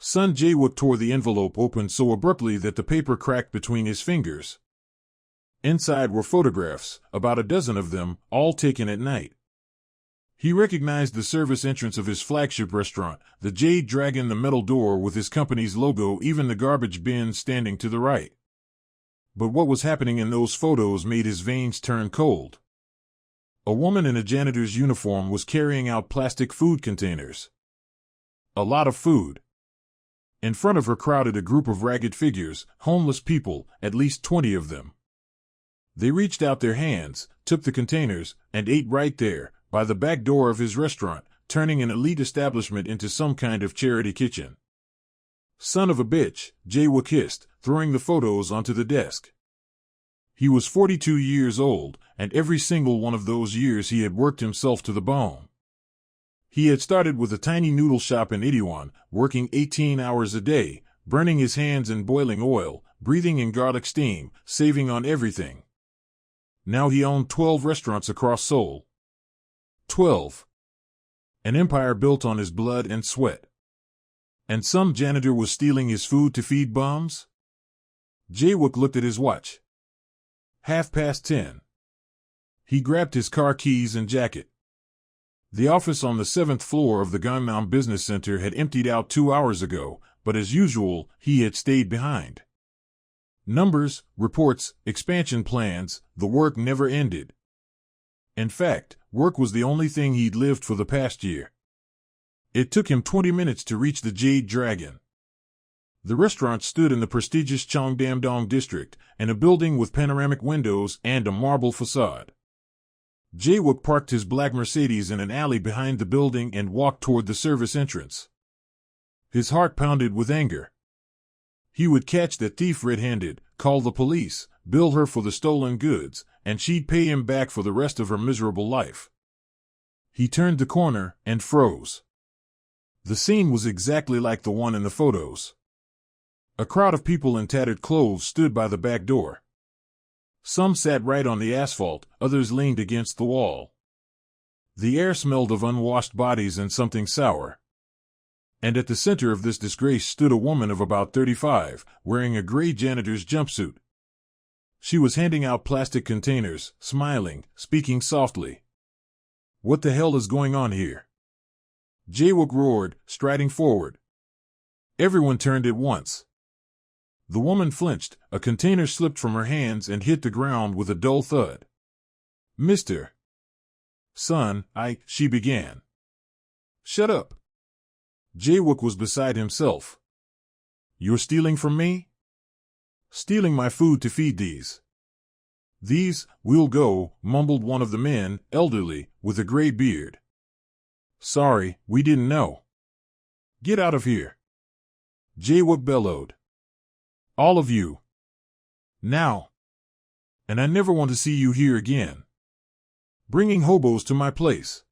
Son Jae-wook tore the envelope open so abruptly that the paper cracked between his fingers. Inside were photographs, about a dozen of them, all taken at night. He recognized the service entrance of his flagship restaurant, the Jade Dragon, the metal door with his company's logo, even the garbage bin standing to the right. But what was happening in those photos made his veins turn cold. A woman in a janitor's uniform was carrying out plastic food containers. A lot of food. In front of her crowded a group of ragged figures, homeless people, at least 20 of them. They reached out their hands, took the containers, and ate right there, by the back door of his restaurant, turning an elite establishment into some kind of charity kitchen. Son of a bitch, Jae-wook hissed, throwing the photos onto the desk. He was 42 years old, and every single one of those years he had worked himself to the bone. He had started with a tiny noodle shop in Itaewon, working 18 hours a day, burning his hands in boiling oil, breathing in garlic steam, saving on everything. Now he owned 12 restaurants across Seoul. 12. An empire built on his blood and sweat. And some janitor was stealing his food to feed bums? Jae-wook looked at his watch. 10:30. He grabbed his car keys and jacket. The office on the 7th floor of the Gangnam Business Center had emptied out 2 hours ago, but as usual, he had stayed behind. Numbers, reports, expansion plans, the work never ended. In fact, work was the only thing he'd lived for the past year. It took him 20 minutes to reach the Jade Dragon. The restaurant stood in the prestigious Cheongdam-dong district, in a building with panoramic windows and a marble facade. Jae-wook parked his black Mercedes in an alley behind the building and walked toward the service entrance. His heart pounded with anger. He would catch that thief red-handed, call the police, bill her for the stolen goods, and she'd pay him back for the rest of her miserable life. He turned the corner and froze. The scene was exactly like the one in the photos. A crowd of people in tattered clothes stood by the back door. Some sat right on the asphalt, others leaned against the wall. The air smelled of unwashed bodies and something sour. And at the center of this disgrace stood a woman of about 35, wearing a gray janitor's jumpsuit. She was handing out plastic containers, smiling, speaking softly. "What the hell is going on here?" Jae-wook roared, striding forward. Everyone turned at once. The woman flinched, a container slipped from her hands and hit the ground with a dull thud. "Mr. Son, she began. "Shut up." Jae-wook was beside himself. "You're stealing from me?" "Stealing my food to feed these." "These, we'll go," mumbled one of the men, elderly, with a gray beard. "Sorry, we didn't know." "Get out of here." Jae-wook bellowed. "All of you. Now. And I never want to see you here again. Bringing hobos to my place."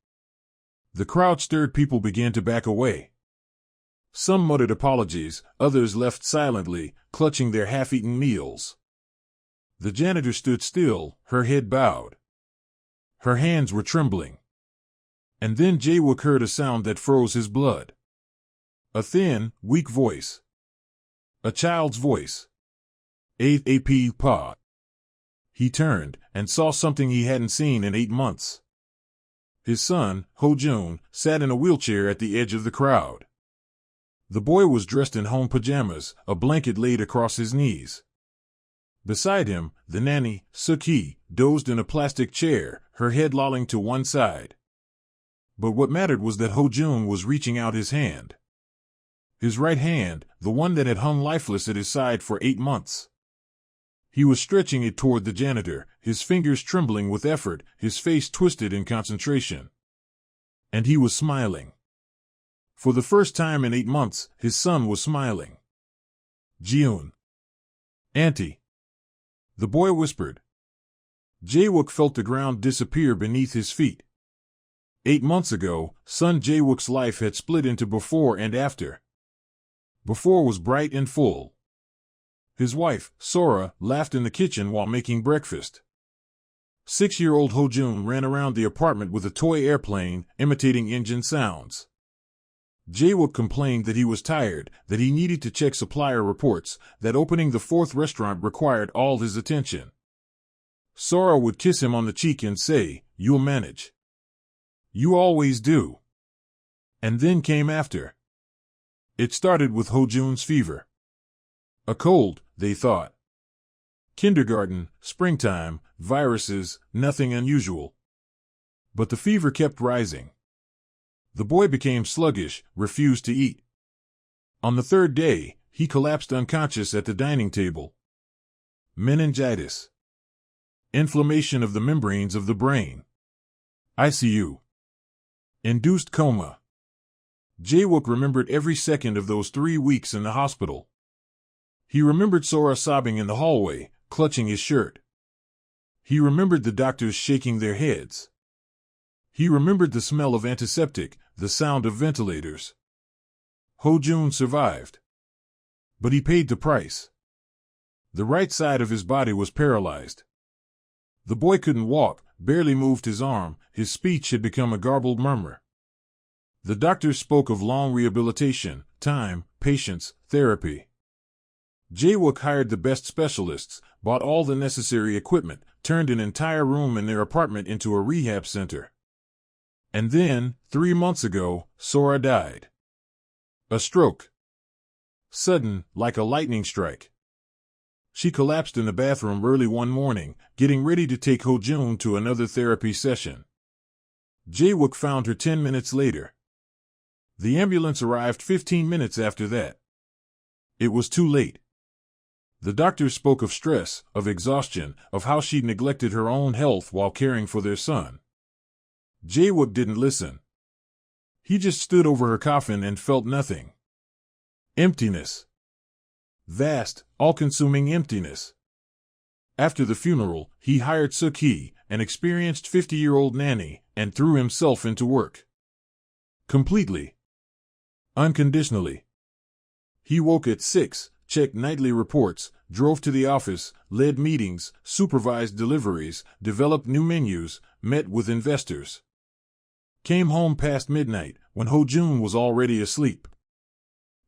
The crowd-stirred people began to back away. Some muttered apologies, others left silently, clutching their half-eaten meals. The janitor stood still, her head bowed. Her hands were trembling. And then Jae-wook heard a sound that froze his blood. A thin, weak voice. A child's voice. "A-P Pa." He turned, and saw something he hadn't seen in 8 months. His son, Ho-jun, sat in a wheelchair at the edge of the crowd. The boy was dressed in home pajamas, a blanket laid across his knees. Beside him, the nanny, Suk-hee, dozed in a plastic chair, her head lolling to one side. But what mattered was that Ho-jun was reaching out his hand. His right hand, the one that had hung lifeless at his side for 8 months. He was stretching it toward the janitor, his fingers trembling with effort, his face twisted in concentration. And he was smiling. For the first time in 8 months, his son was smiling. "Jiun. Auntie." The boy whispered. Jae-wook felt the ground disappear beneath his feet. 8 months ago, son Jae-wook's life had split into before and after. Before was bright and full. His wife, Sora, laughed in the kitchen while making breakfast. 6-year-old Ho-jun ran around the apartment with a toy airplane, imitating engine sounds. Jae-wook complained that he was tired, that he needed to check supplier reports, that opening the fourth restaurant required all his attention. Sora would kiss him on the cheek and say, "You'll manage. You always do." And then came after. It started with Ho-jun's fever. A cold, they thought. Kindergarten, springtime, viruses, nothing unusual. But the fever kept rising. The boy became sluggish, refused to eat. On the third day, he collapsed unconscious at the dining table. Meningitis. Inflammation of the membranes of the brain. ICU. Induced coma. Jae-wook remembered every second of those 3 weeks in the hospital. He remembered Sora sobbing in the hallway, clutching his shirt. He remembered the doctors shaking their heads. He remembered the smell of antiseptic, the sound of ventilators. Ho-jun survived. But he paid the price. The right side of his body was paralyzed. The boy couldn't walk, barely moved his arm, his speech had become a garbled murmur. The doctors spoke of long rehabilitation, time, patience, therapy. Jae-wook hired the best specialists, bought all the necessary equipment, turned an entire room in their apartment into a rehab center. And then, 3 months ago, Sora died. A stroke. Sudden, like a lightning strike. She collapsed in the bathroom early one morning, getting ready to take Ho-jun to another therapy session. Jae-wook found her 10 minutes later. The ambulance arrived 15 minutes after that. It was too late. The doctors spoke of stress, of exhaustion, of how she'd neglected her own health while caring for their son. Jae-wook didn't listen. He just stood over her coffin and felt nothing. Emptiness. Vast, all-consuming emptiness. After the funeral, he hired Suk-hee, an experienced 50-year-old nanny, and threw himself into work. Completely. Unconditionally. He woke at 6, checked nightly reports, drove to the office, led meetings, supervised deliveries, developed new menus, met with investors. Came home past midnight, when Ho-jun was already asleep.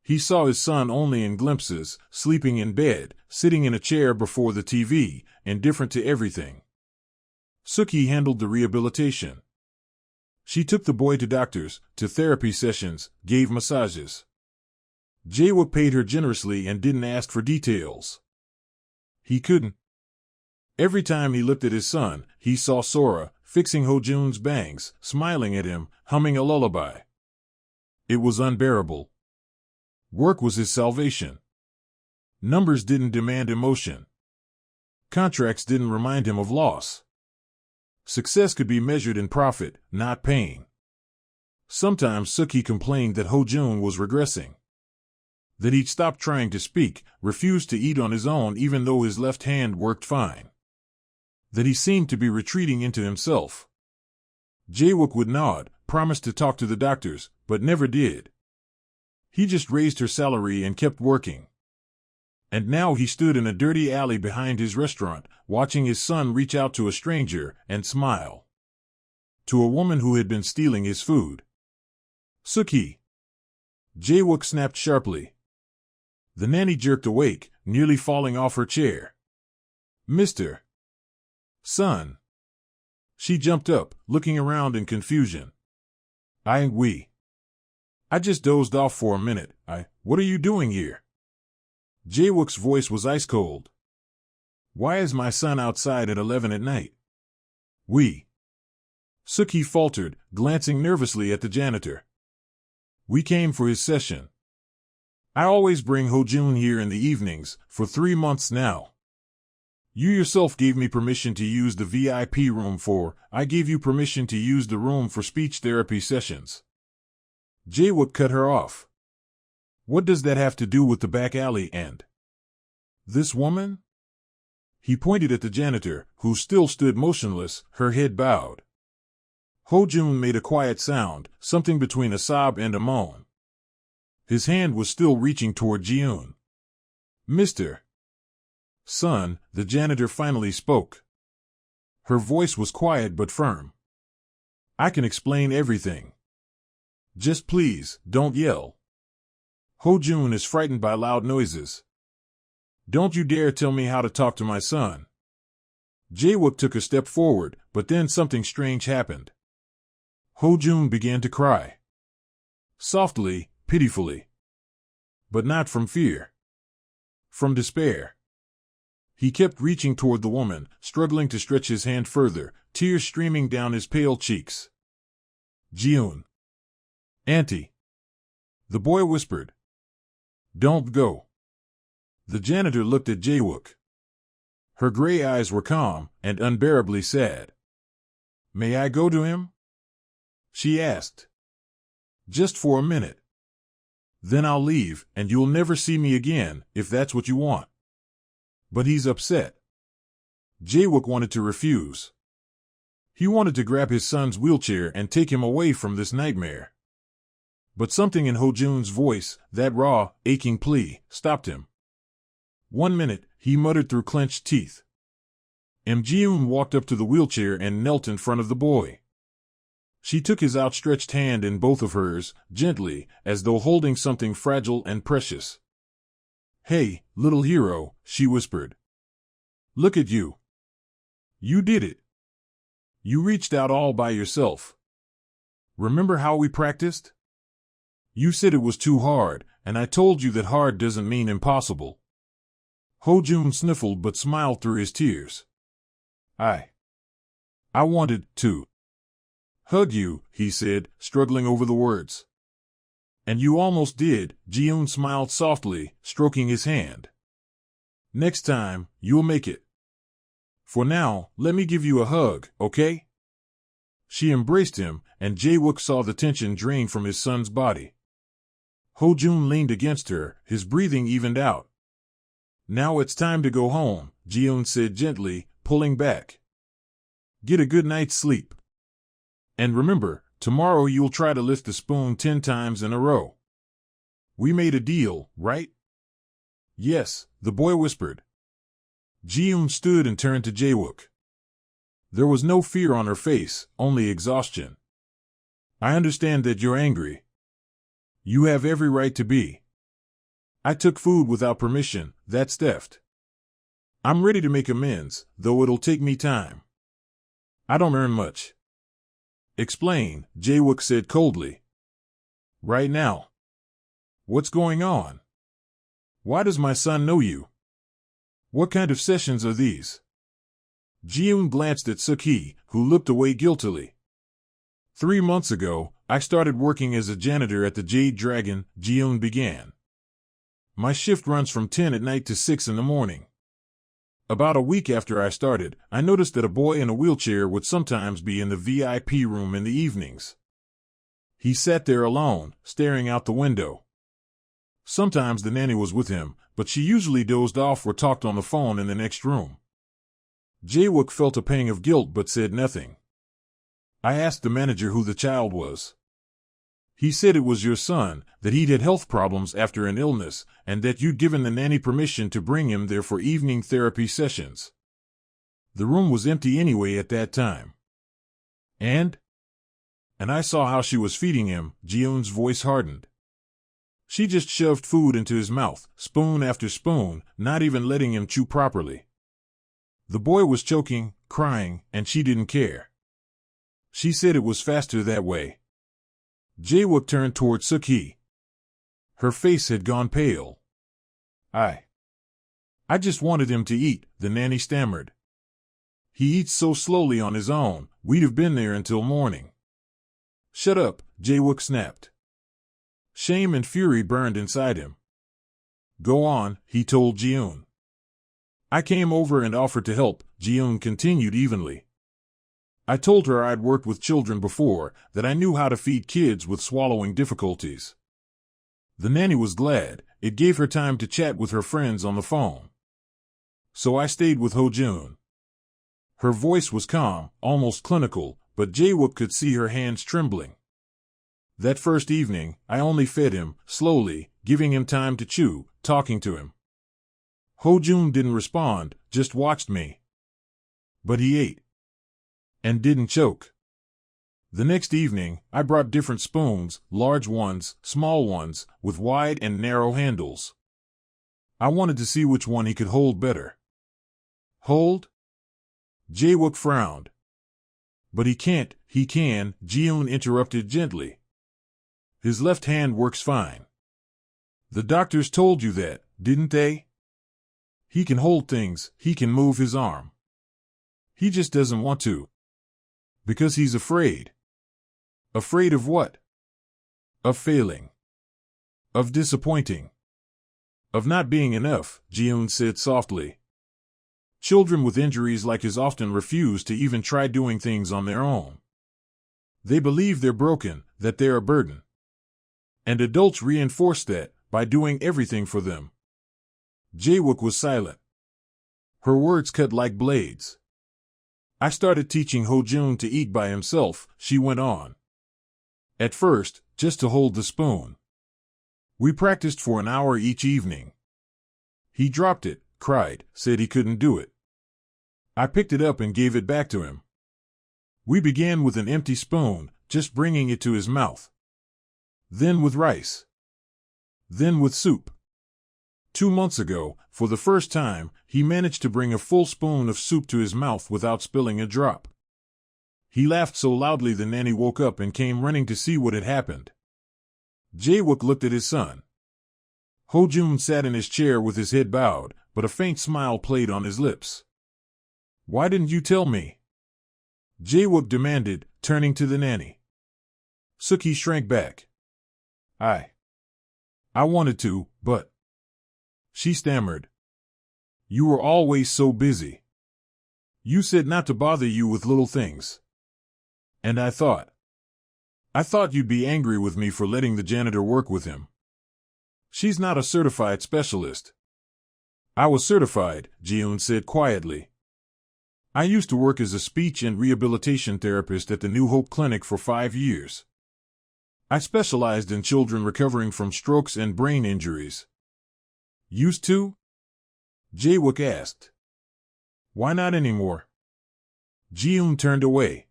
He saw his son only in glimpses, sleeping in bed, sitting in a chair before the TV, indifferent to everything. Suk-hee handled the rehabilitation. She took the boy to doctors, to therapy sessions, gave massages. Jae-wook paid her generously and didn't ask for details. He couldn't. Every time he looked at his son, he saw Sora, fixing Ho-jun's bangs, smiling at him, humming a lullaby. It was unbearable. Work was his salvation. Numbers didn't demand emotion. Contracts didn't remind him of loss. Success could be measured in profit, not pain. Sometimes Suk-hee complained that Ho-jun was regressing. That he'd stopped trying to speak, refused to eat on his own even though his left hand worked fine. That he seemed to be retreating into himself. Jae-wook would nod, promised to talk to the doctors, but never did. He just raised her salary and kept working. And now he stood in a dirty alley behind his restaurant, watching his son reach out to a stranger and smile. To a woman who had been stealing his food. Suk-hee. Jae-wook snapped sharply. The nanny jerked awake, nearly falling off her chair. "Mr. Son." She jumped up, looking around in confusion. We. I just dozed off for a minute. What are you doing here?" Jae-wook's voice was ice cold. "Why is my son outside at 11 at night?" Suk-hee faltered, glancing nervously at the janitor. "We came for his session. I always bring Ho-jun here in the evenings, for 3 months now. You yourself gave me permission to use the VIP room I gave you permission to use the room for speech therapy sessions." Jae-wook cut her off. "What does that have to do with the back alley and this woman?" He pointed at the janitor, who still stood motionless, her head bowed. Ho-jun made a quiet sound, something between a sob and a moan. His hand was still reaching toward Ji-eun. "Mr. Son," the janitor finally spoke. Her voice was quiet but firm. "I can explain everything. Just please, don't yell. Ho-jun is frightened by loud noises. Don't you dare tell me how to talk to my son. Jae-wook took a step forward, but then something strange happened. Ho-jun began to cry. Softly, pitifully. But not from fear. From despair. He kept reaching toward the woman, struggling to stretch his hand further, tears streaming down his pale cheeks. Ji-eun. Auntie. The boy whispered. Don't go. The janitor looked at Jae-wook. Her gray eyes were calm and unbearably sad. May I go to him? She asked. Just for a minute. Then I'll leave, and you'll never see me again, if that's what you want. But he's upset. Jae-wook wanted to refuse. He wanted to grab his son's wheelchair and take him away from this nightmare. But something in Ho-jun's voice, that raw, aching plea, stopped him. 1 minute, he muttered through clenched teeth. Ji-eun walked up to the wheelchair and knelt in front of the boy. She took his outstretched hand in both of hers, gently, as though holding something fragile and precious. Hey, little hero, she whispered. Look at you. You did it. You reached out all by yourself. Remember how we practiced? You said it was too hard, and I told you that hard doesn't mean impossible. Ho-jun sniffled but smiled through his tears. I wanted to hug you, he said, struggling over the words. And you almost did, Ji-eun smiled softly, stroking his hand. Next time, you'll make it. For now, let me give you a hug, okay? She embraced him, and Jae-wook saw the tension drain from his son's body. Ho-jun leaned against her, his breathing evened out. Now it's time to go home, Ji-eun said gently, pulling back. Get a good night's sleep. And remember, tomorrow you'll try to lift the spoon 10 times in a row. We made a deal, right? Yes, the boy whispered. Ji-eun stood and turned to Jae-wook. There was no fear on her face, only exhaustion. I understand that you're angry. You have every right to be. I took food without permission, that's theft. I'm ready to make amends, though it'll take me time. I don't earn much. Explain, Jae-wook said coldly. Right now. What's going on? Why does my son know you? What kind of sessions are these? Ji-eun glanced at Suk-hee, who looked away guiltily. 3 months ago, I started working as a janitor at the Jade Dragon, Ji-eun began. My shift runs from 10 at night to 6 in the morning. About a week after I started, I noticed that a boy in a wheelchair would sometimes be in the VIP room in the evenings. He sat there alone, staring out the window. Sometimes the nanny was with him, but she usually dozed off or talked on the phone in the next room. Jae-wook felt a pang of guilt but said nothing. I asked the manager who the child was. He said it was your son, that he'd had health problems after an illness, and that you'd given the nanny permission to bring him there for evening therapy sessions. The room was empty anyway at that time. And I saw how she was feeding him, Ji-eun's voice hardened. She just shoved food into his mouth, spoon after spoon, not even letting him chew properly. The boy was choking, crying, and she didn't care. She said it was faster that way. Jae-wook turned toward Suk-hee. Her face had gone pale. I just wanted him to eat, the nanny stammered. He eats so slowly on his own, we'd have been there until morning. Shut up, Jae-wook snapped. Shame and fury burned inside him. Go on, he told Ji-eun. I came over and offered to help, Ji-eun continued evenly. I told her I'd worked with children before, that I knew how to feed kids with swallowing difficulties. The nanny was glad, it gave her time to chat with her friends on the phone. So I stayed with Ho-jun. Her voice was calm, almost clinical, but Jae-wook could see her hands trembling. That first evening, I only fed him, slowly, giving him time to chew, talking to him. Ho-jun didn't respond, just watched me. But he ate. And didn't choke. The next evening, I brought different spoons, large ones, small ones, with wide and narrow handles. I wanted to see which one he could hold better. Hold? Jae-wook frowned. But he can't, he can, Ji-eun interrupted gently. His left hand works fine. The doctors told you that, didn't they? He can hold things, he can move his arm. He just doesn't want to. Because he's afraid. Afraid of what? Of failing. Of disappointing. Of not being enough, Ji-eun said softly. Children with injuries like his often refuse to even try doing things on their own. They believe they're broken, that they're a burden. And adults reinforce that by doing everything for them. Jae-wook was silent. Her words cut like blades. I started teaching Ho-jun to eat by himself, she went on. At first, just to hold the spoon. We practiced for an hour each evening. He dropped it, cried, said he couldn't do it. I picked it up and gave it back to him. We began with an empty spoon, just bringing it to his mouth. Then with rice. Then with soup. 2 months ago, for the first time, he managed to bring a full spoon of soup to his mouth without spilling a drop. He laughed so loudly the nanny woke up and came running to see what had happened. Jae-wook looked at his son. Ho-jun sat in his chair with his head bowed, but a faint smile played on his lips. Why didn't you tell me? Jae-wook demanded, turning to the nanny. Suki shrank back. I wanted to, but... She stammered. You were always so busy. You said not to bother you with little things. And I thought you'd be angry with me for letting the janitor work with him. She's not a certified specialist. I was certified, Ji-eun said quietly. I used to work as a speech and rehabilitation therapist at the New Hope Clinic for 5 years. I specialized in children recovering from strokes and brain injuries. Used to? Jae-wook asked. Why not anymore? Ji-eun turned away.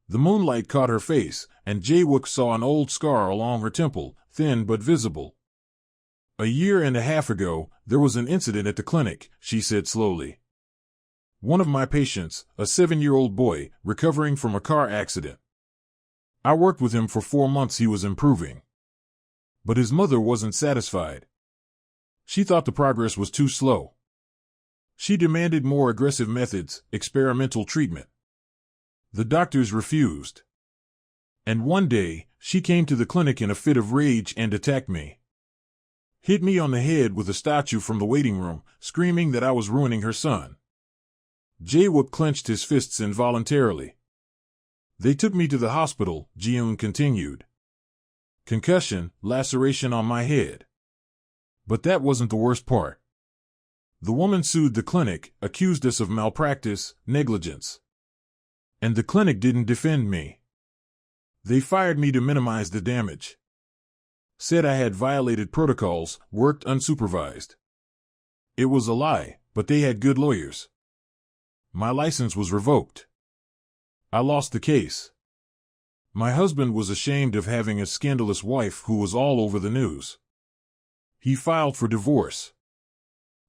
The moonlight caught her face, and Jae-wook saw an old scar along her temple, thin but visible. A year and a half ago, there was an incident at the clinic, she said slowly. One of my patients, a 7-year-old boy, recovering from a car accident. I worked with him for 4 months. He was improving. But his mother wasn't satisfied. She thought the progress was too slow. She demanded more aggressive methods, experimental treatment. The doctors refused. And one day, she came to the clinic in a fit of rage and attacked me. Hit me on the head with a statue from the waiting room, screaming that I was ruining her son. Jae-wook clenched his fists involuntarily. They took me to the hospital, Ji-eun continued. Concussion, laceration on my head. But that wasn't the worst part. The woman sued the clinic, accused us of malpractice, negligence. And the clinic didn't defend me. They fired me to minimize the damage. Said I had violated protocols, worked unsupervised. It was a lie, but they had good lawyers. My license was revoked. I lost the case. My husband was ashamed of having a scandalous wife who was all over the news. He filed for divorce.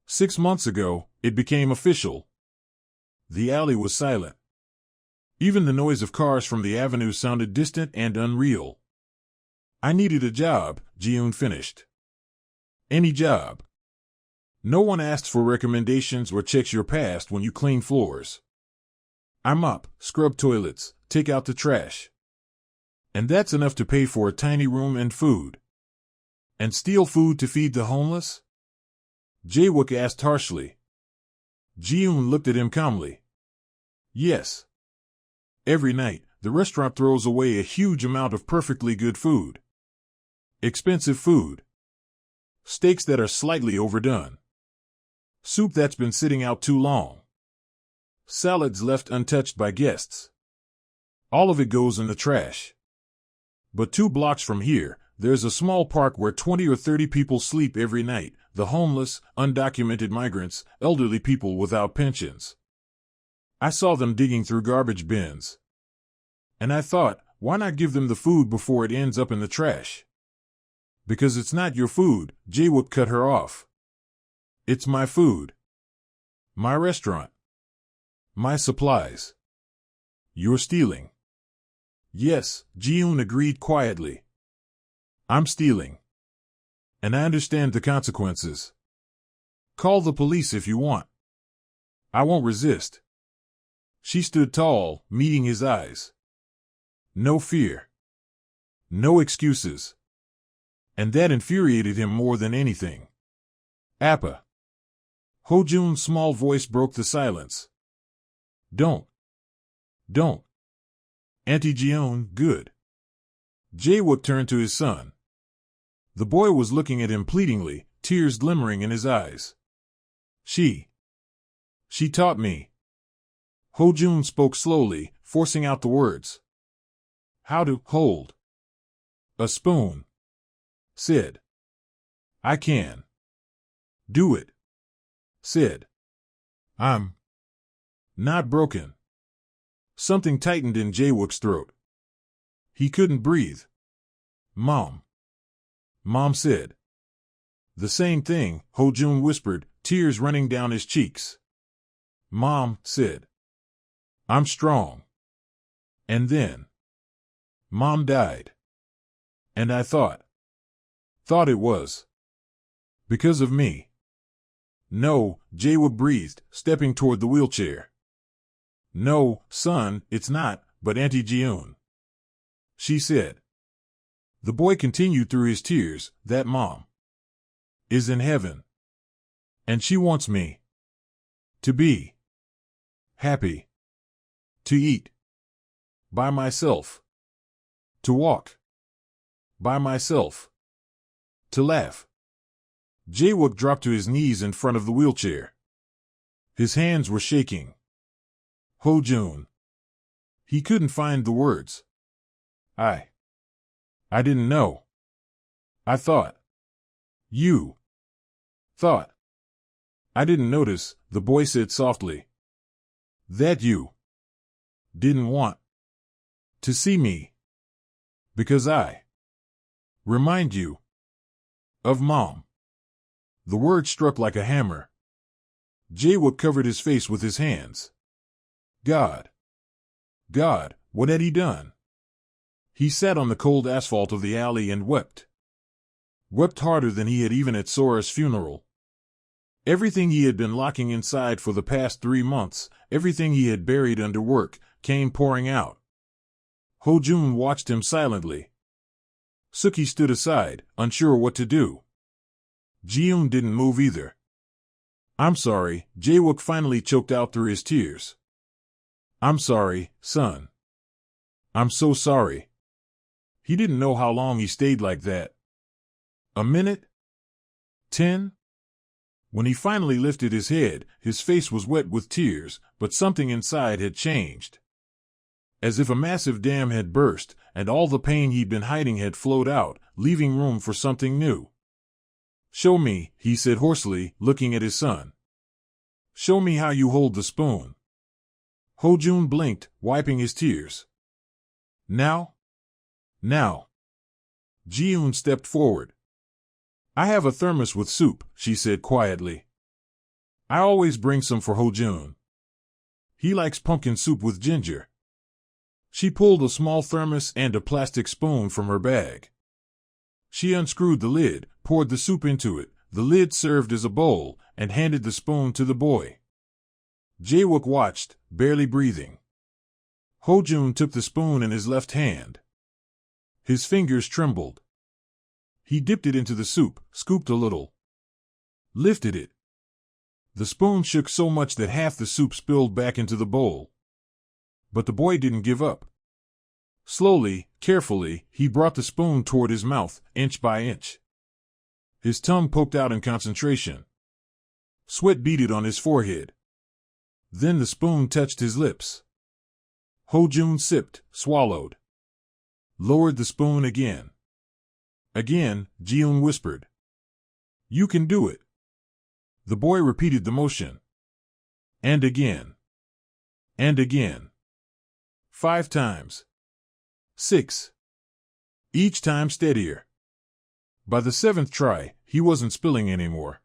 6 months ago, it became official. The alley was silent. Even the noise of cars from the avenue sounded distant and unreal. I needed a job, Ji-eun finished. Any job. No one asks for recommendations or checks your past when you clean floors. I mop, scrub toilets, take out the trash. And that's enough to pay for a tiny room and food. And steal food to feed the homeless? Jae-wook asked harshly. Ji-eun looked at him calmly. Yes. Every night, the restaurant throws away a huge amount of perfectly good food. Expensive food. Steaks that are slightly overdone. Soup that's been sitting out too long. Salads left untouched by guests. All of it goes in the trash. But 2 blocks from here, there's a small park where 20 or 30 people sleep every night, the homeless, undocumented migrants, elderly people without pensions. I saw them digging through garbage bins. And I thought, why not give them the food before it ends up in the trash? Because it's not your food, Jae-wook cut her off. It's my food. My restaurant. My supplies. You're stealing. Yes, Ji-yoon agreed quietly. I'm stealing. And I understand the consequences. Call the police if you want. I won't resist. She stood tall, meeting his eyes. No fear. No excuses. And that infuriated him more than anything. Appa. Ho-jun's small voice broke the silence. Don't. Auntie Ji-yoon, good. Jae-wook turned to his son. The boy was looking at him pleadingly, tears glimmering in his eyes. She taught me. Ho-jun spoke slowly, forcing out the words. How to hold a spoon. Said. I can do it. Said. I'm not broken. Something tightened in Jae-wook's throat. He couldn't breathe. Mom said. The same thing, Ho-jun whispered, tears running down his cheeks. Mom said. I'm strong. And then Mom died. And I thought it was because of me. No, Jae-wook breathed, stepping toward the wheelchair. No, son, it's not, but Auntie Ji-yoon. She said. The boy continued through his tears, that Mom is in heaven. And she wants me to be happy, to eat by myself, to walk by myself, to laugh. Jae-wook dropped to his knees in front of the wheelchair. His hands were shaking. Ho-jun. He couldn't find the words. I didn't know. I thought. You thought. I didn't notice, the boy said softly. That you didn't want to see me. Because I remind you of Mom. The word struck like a hammer. Jae-wook covered his face with his hands. God, what had he done? He sat on the cold asphalt of the alley and wept. Wept harder than he had even at Sora's funeral. Everything he had been locking inside for the past 3 months, everything he had buried under work, came pouring out. Ho-jun watched him silently. Suki stood aside, unsure what to do. Ji-yoon didn't move either. I'm sorry, Jae-wook finally choked out through his tears. I'm sorry, son. I'm so sorry. He didn't know how long he stayed like that. A minute? 10? When he finally lifted his head, his face was wet with tears, but something inside had changed. As if a massive dam had burst, and all the pain he'd been hiding had flowed out, leaving room for something new. Show me, he said hoarsely, looking at his son. Show me how you hold the spoon. Ho-jun blinked, wiping his tears. Now? Ji-yoon stepped forward. I have a thermos with soup, she said quietly. I always bring some for Ho-jun. He likes pumpkin soup with ginger. She pulled a small thermos and a plastic spoon from her bag. She unscrewed the lid, poured the soup into it, the lid served as a bowl, and handed the spoon to the boy. Jae-wook watched, barely breathing. Ho-jun took the spoon in his left hand. His fingers trembled. He dipped it into the soup, scooped a little. Lifted it. The spoon shook so much that half the soup spilled back into the bowl. But the boy didn't give up. Slowly, carefully, he brought the spoon toward his mouth, inch by inch. His tongue poked out in concentration. Sweat beaded on his forehead. Then the spoon touched his lips. Ho-jun sipped, swallowed. Lowered the spoon again. Again, Ji-yoon whispered. You can do it. The boy repeated the motion. And again. And again. 5 times. 6. Each time steadier. By the 7th try, he wasn't spilling anymore.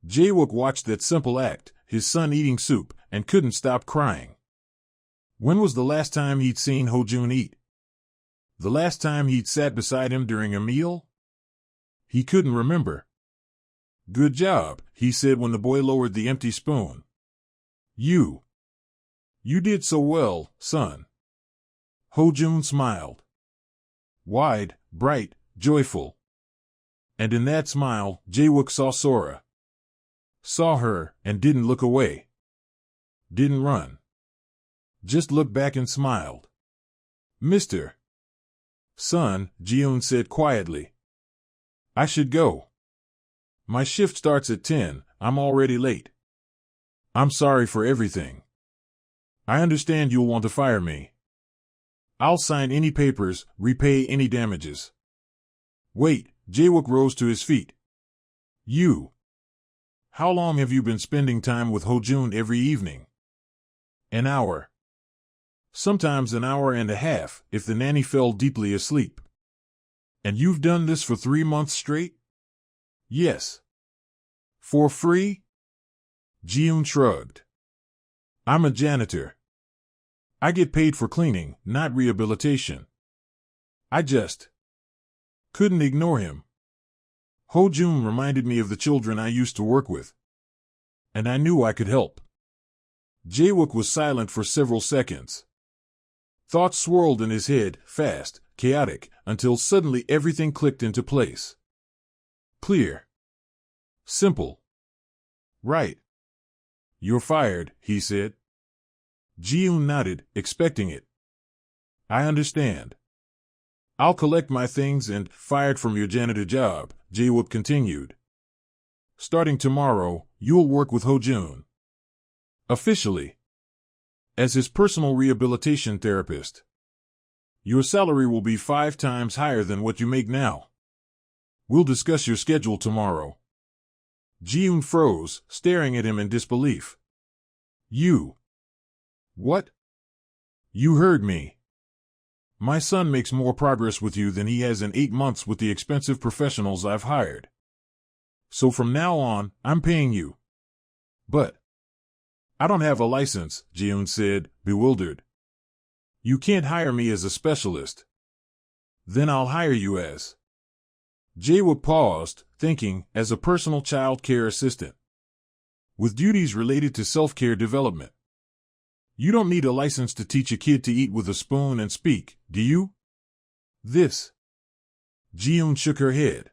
Jae-wook watched that simple act, his son eating soup, and couldn't stop crying. When was the last time he'd seen Ho-jun eat? The last time he'd sat beside him during a meal? He couldn't remember. "Good job," he said when the boy lowered the empty spoon. You did so well, son." Ho-jun smiled. Wide, bright, joyful. And in that smile, Jae-wook saw Sora. Saw her, and didn't look away. Didn't run. Just looked back and smiled. "Mr. Son," Ji-yoon said quietly. "I should go. My shift starts at 10, I'm already late. I'm sorry for everything. I understand you'll want to fire me. I'll sign any papers, repay any damages." "Wait," Jae-wook rose to his feet. How long have you been spending time with Ho-jun every evening?" "An hour. Sometimes an hour and a half, if the nanny fell deeply asleep." "And you've done this for 3 months straight?" "Yes." "For free?" Ji-yoon shrugged. "I'm a janitor. I get paid for cleaning, not rehabilitation." I just couldn't ignore him. Ho-jun reminded me of the children I used to work with. And I knew I could help. Jae-wook was silent for several seconds. Thoughts swirled in his head, fast, chaotic, until suddenly everything clicked into place. Clear. Simple. Right. "You're fired," he said. Ji-yoon nodded, expecting it. "I understand. I'll collect my things and fired from your janitor job," Jae-wook continued. "Starting tomorrow, you'll work with Ho-jun. Officially. As his personal rehabilitation therapist. Your salary will be 5 times higher than what you make now. We'll discuss your schedule tomorrow." Ji-yoon froze, staring at him in disbelief. "You. What?" "You heard me. My son makes more progress with you than he has in 8 months with the expensive professionals I've hired. So from now on, I'm paying you." "But I don't have a license," Ji-yoon said, bewildered. "You can't hire me as a specialist." "Then I'll hire you as..." Jae-wook paused, thinking, "as a personal child care assistant. With duties related to self-care development. You don't need a license to teach a kid to eat with a spoon and speak, do you?" "This..." Ji-yoon shook her head.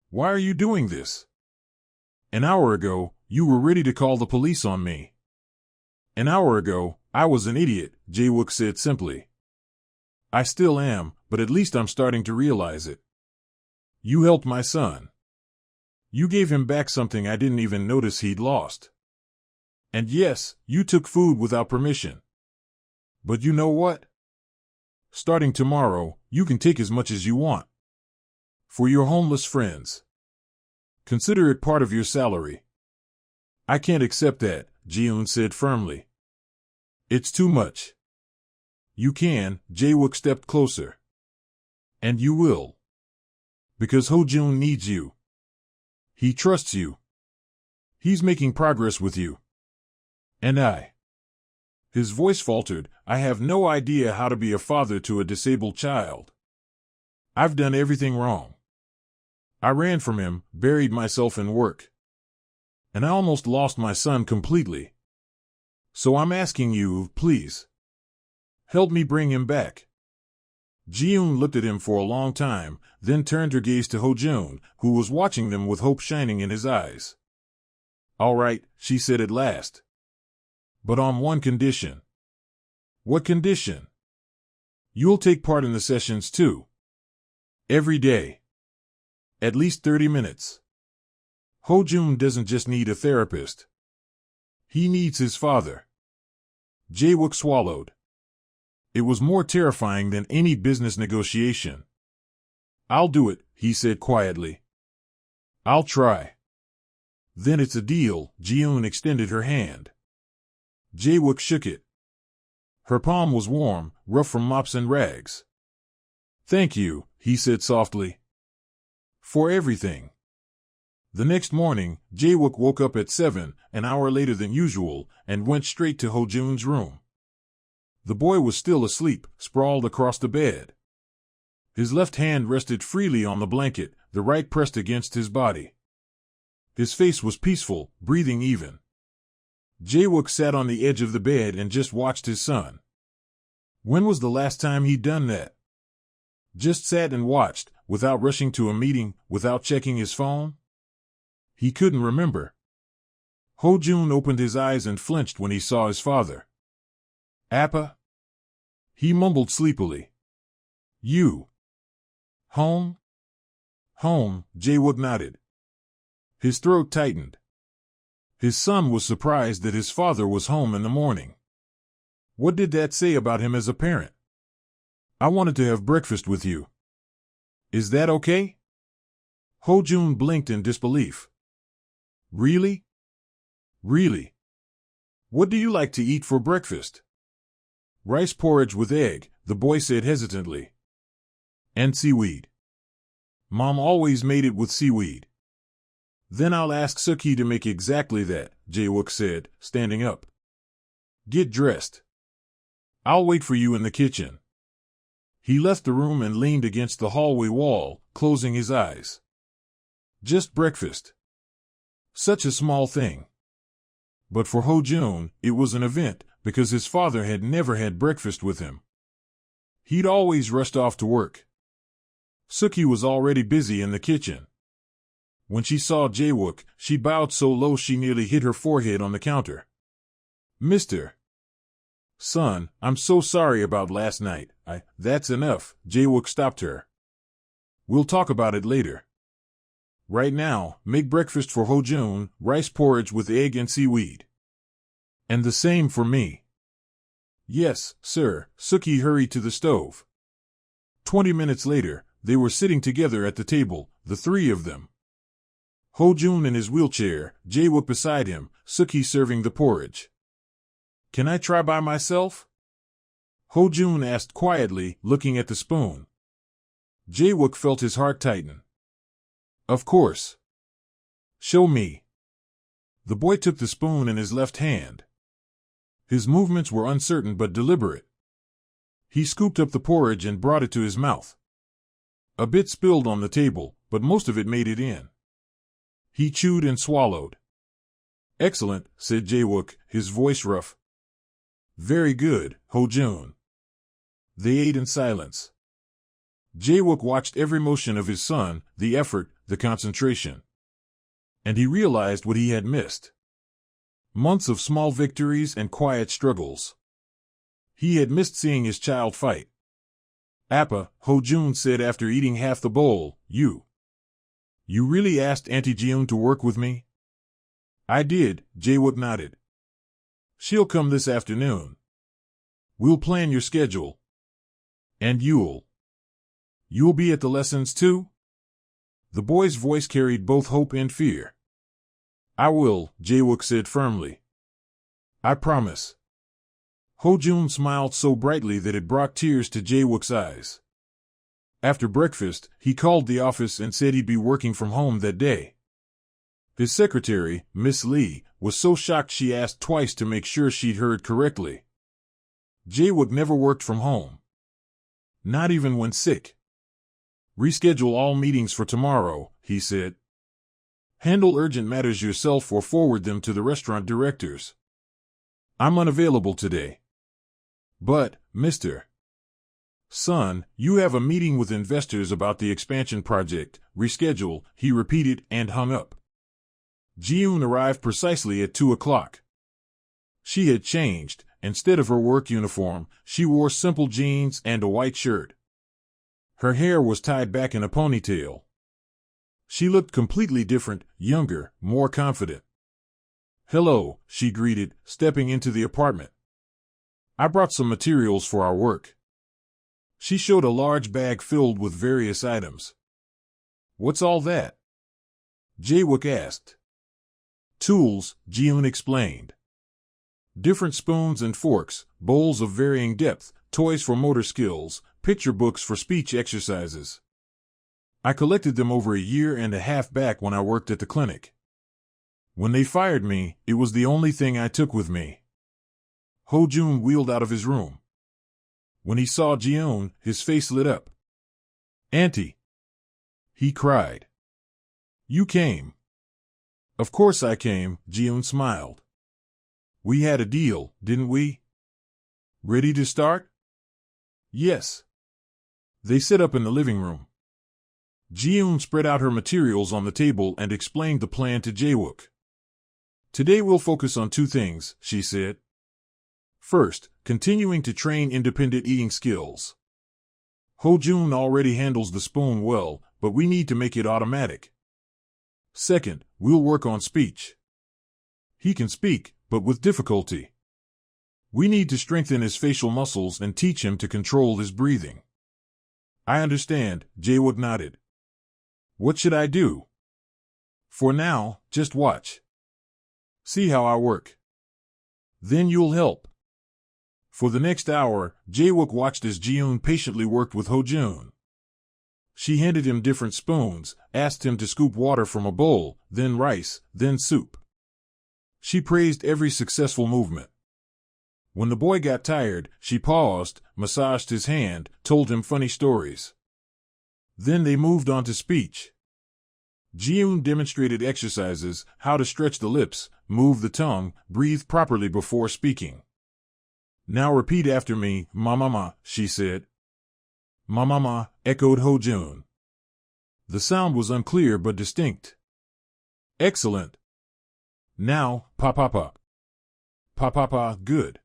"Why are you doing this? An hour ago, you were ready to call the police on me." "An hour ago, I was an idiot," Jae-wook said simply. "I still am, but at least I'm starting to realize it. You helped my son. You gave him back something I didn't even notice he'd lost. And yes, you took food without permission. But you know what? Starting tomorrow, you can take as much as you want. For your homeless friends. Consider it part of your salary." "I can't accept that," Ji-yoon said firmly. "It's too much." "You can," Jae-wook stepped closer. "And you will. Because Ho-jun needs you. He trusts you. He's making progress with you. And I..." His voice faltered. "I have no idea how to be a father to a disabled child. I've done everything wrong. I ran from him, buried myself in work. And I almost lost my son completely. So I'm asking you, please. Help me bring him back." Ji-yoon looked at him for a long time, then turned her gaze to Ho-jun, who was watching them with hope shining in his eyes. "All right," she said at last. "But on one condition." "What condition?" "You'll take part in the sessions too. Every day. At least 30 minutes. Ho-jun doesn't just need a therapist. He needs his father." Jae-wook swallowed. It was more terrifying than any business negotiation. "I'll do it," he said quietly. "I'll try." "Then it's a deal." Ji-yoon extended her hand. Jae-wook shook it. Her palm was warm, rough from mops and rags. "Thank you," he said softly. "For everything." The next morning, Jae-wook woke up at 7, an hour later than usual, and went straight to Ho-jun's room. The boy was still asleep, sprawled across the bed. His left hand rested freely on the blanket, the right pressed against his body. His face was peaceful, breathing even. Jae-wook sat on the edge of the bed and just watched his son. When was the last time he'd done that? Just sat and watched, without rushing to a meeting, without checking his phone? He couldn't remember. Ho-jun opened his eyes and flinched when he saw his father. "Appa?" He mumbled sleepily. "You? Home?" "Home," Jae-wook nodded. His throat tightened. His son was surprised that his father was home in the morning. What did that say about him as a parent? "I wanted to have breakfast with you. Is that okay?" Ho-jun blinked in disbelief. "Really? Really? What do you like to eat for breakfast?" "Rice porridge with egg," the boy said hesitantly. "And seaweed. Mom always made it with seaweed." "Then I'll ask Suki to make exactly that," Jae-wook said, standing up. "Get dressed. I'll wait for you in the kitchen." He left the room and leaned against the hallway wall, closing his eyes. Just breakfast. Such a small thing. But for Ho-jun, it was an event, because his father had never had breakfast with him. He'd always rushed off to work. Suki was already busy in the kitchen. When she saw Jae-wook, she bowed so low she nearly hit her forehead on the counter. "Mr. Son, I'm so sorry about last night. That's enough," Jae-wook stopped her. "We'll talk about it later. Right now, make breakfast for Ho-jun, rice porridge with egg and seaweed. And the same for me." "Yes, sir," Suki hurried to the stove. 20 minutes later, they were sitting together at the table, the three of them. Ho-jun in his wheelchair, Jae-wook beside him, Suki serving the porridge. "Can I try by myself?" Ho-jun asked quietly, looking at the spoon. Jae-wook felt his heart tighten. "Of course. Show me." The boy took the spoon in his left hand. His movements were uncertain but deliberate. He scooped up the porridge and brought it to his mouth. A bit spilled on the table, but most of it made it in. He chewed and swallowed. "Excellent," said Jae-wook, his voice rough. "Very good, Ho-jun." They ate in silence. Jae-wook watched every motion of his son, the effort, the concentration. And he realized what he had missed. Months of small victories and quiet struggles. He had missed seeing his child fight. "Appa," Ho-jun said after eating half the bowl, You really asked Auntie Jiun to work with me?" "I did," Jae-wook nodded. "She'll come this afternoon. We'll plan your schedule. And you'll be at the lessons too?" The boy's voice carried both hope and fear. "I will," Jae-wook said firmly. "I promise." Ho-jun smiled so brightly that it brought tears to Jae-wook's eyes. After breakfast, he called the office and said he'd be working from home that day. His secretary, Miss Lee, was so shocked she asked twice to make sure she'd heard correctly. Jae-wook never worked from home. Not even when sick. "Reschedule all meetings for tomorrow," he said. "Handle urgent matters yourself or forward them to the restaurant directors. I'm unavailable today." "But, Mr. Son, you have a meeting with investors about the expansion project. Reschedule," he repeated and hung up. Jiun arrived precisely at 2 o'clock. She had changed. Instead of her work uniform, she wore simple jeans and a white shirt. Her hair was tied back in a ponytail. She looked completely different, younger, more confident. "Hello," she greeted, stepping into the apartment. "I brought some materials for our work." She showed a large bag filled with various items. "What's all that?" Jae-wook asked. "Tools," Jiun explained. Different spoons and forks, bowls of varying depth, toys for motor skills, picture books for speech exercises. I collected them over a year and a half back when I worked at the clinic. When they fired me, it was the only thing I took with me. Ho-jun wheeled out of his room. When he saw Ji-eun, his face lit up. "Auntie!" he cried. "You came." "Of course I came," Ji-eun smiled. "We had a deal, didn't we? Ready to start?" "Yes." They set up in the living room. Ji-eun spread out her materials on the table and explained the plan to Jae-wook. "Today we'll focus on two things," she said. "First, continuing to train independent eating skills. Ho-jun already handles the spoon well, but we need to make it automatic. Second, we'll work on speech. He can speak, but with difficulty. We need to strengthen his facial muscles and teach him to control his breathing." "I understand," Jae-wook nodded. "What should I do?" "For now, just watch. See how I work. Then you'll help." For the next hour, Jae-wook watched as Ji-eun patiently worked with Ho-jun. She handed him different spoons, asked him to scoop water from a bowl, then rice, then soup. She praised every successful movement. When the boy got tired, she paused, massaged his hand, told him funny stories. Then they moved on to speech. Ji-eun demonstrated exercises, how to stretch the lips, move the tongue, breathe properly before speaking. "Now repeat after me, ma-ma-ma," she said. "Ma-ma-ma," echoed Ho-jun. The sound was unclear but distinct. "Excellent. Now, pa-pa-pa." "Pa-pa-pa, good.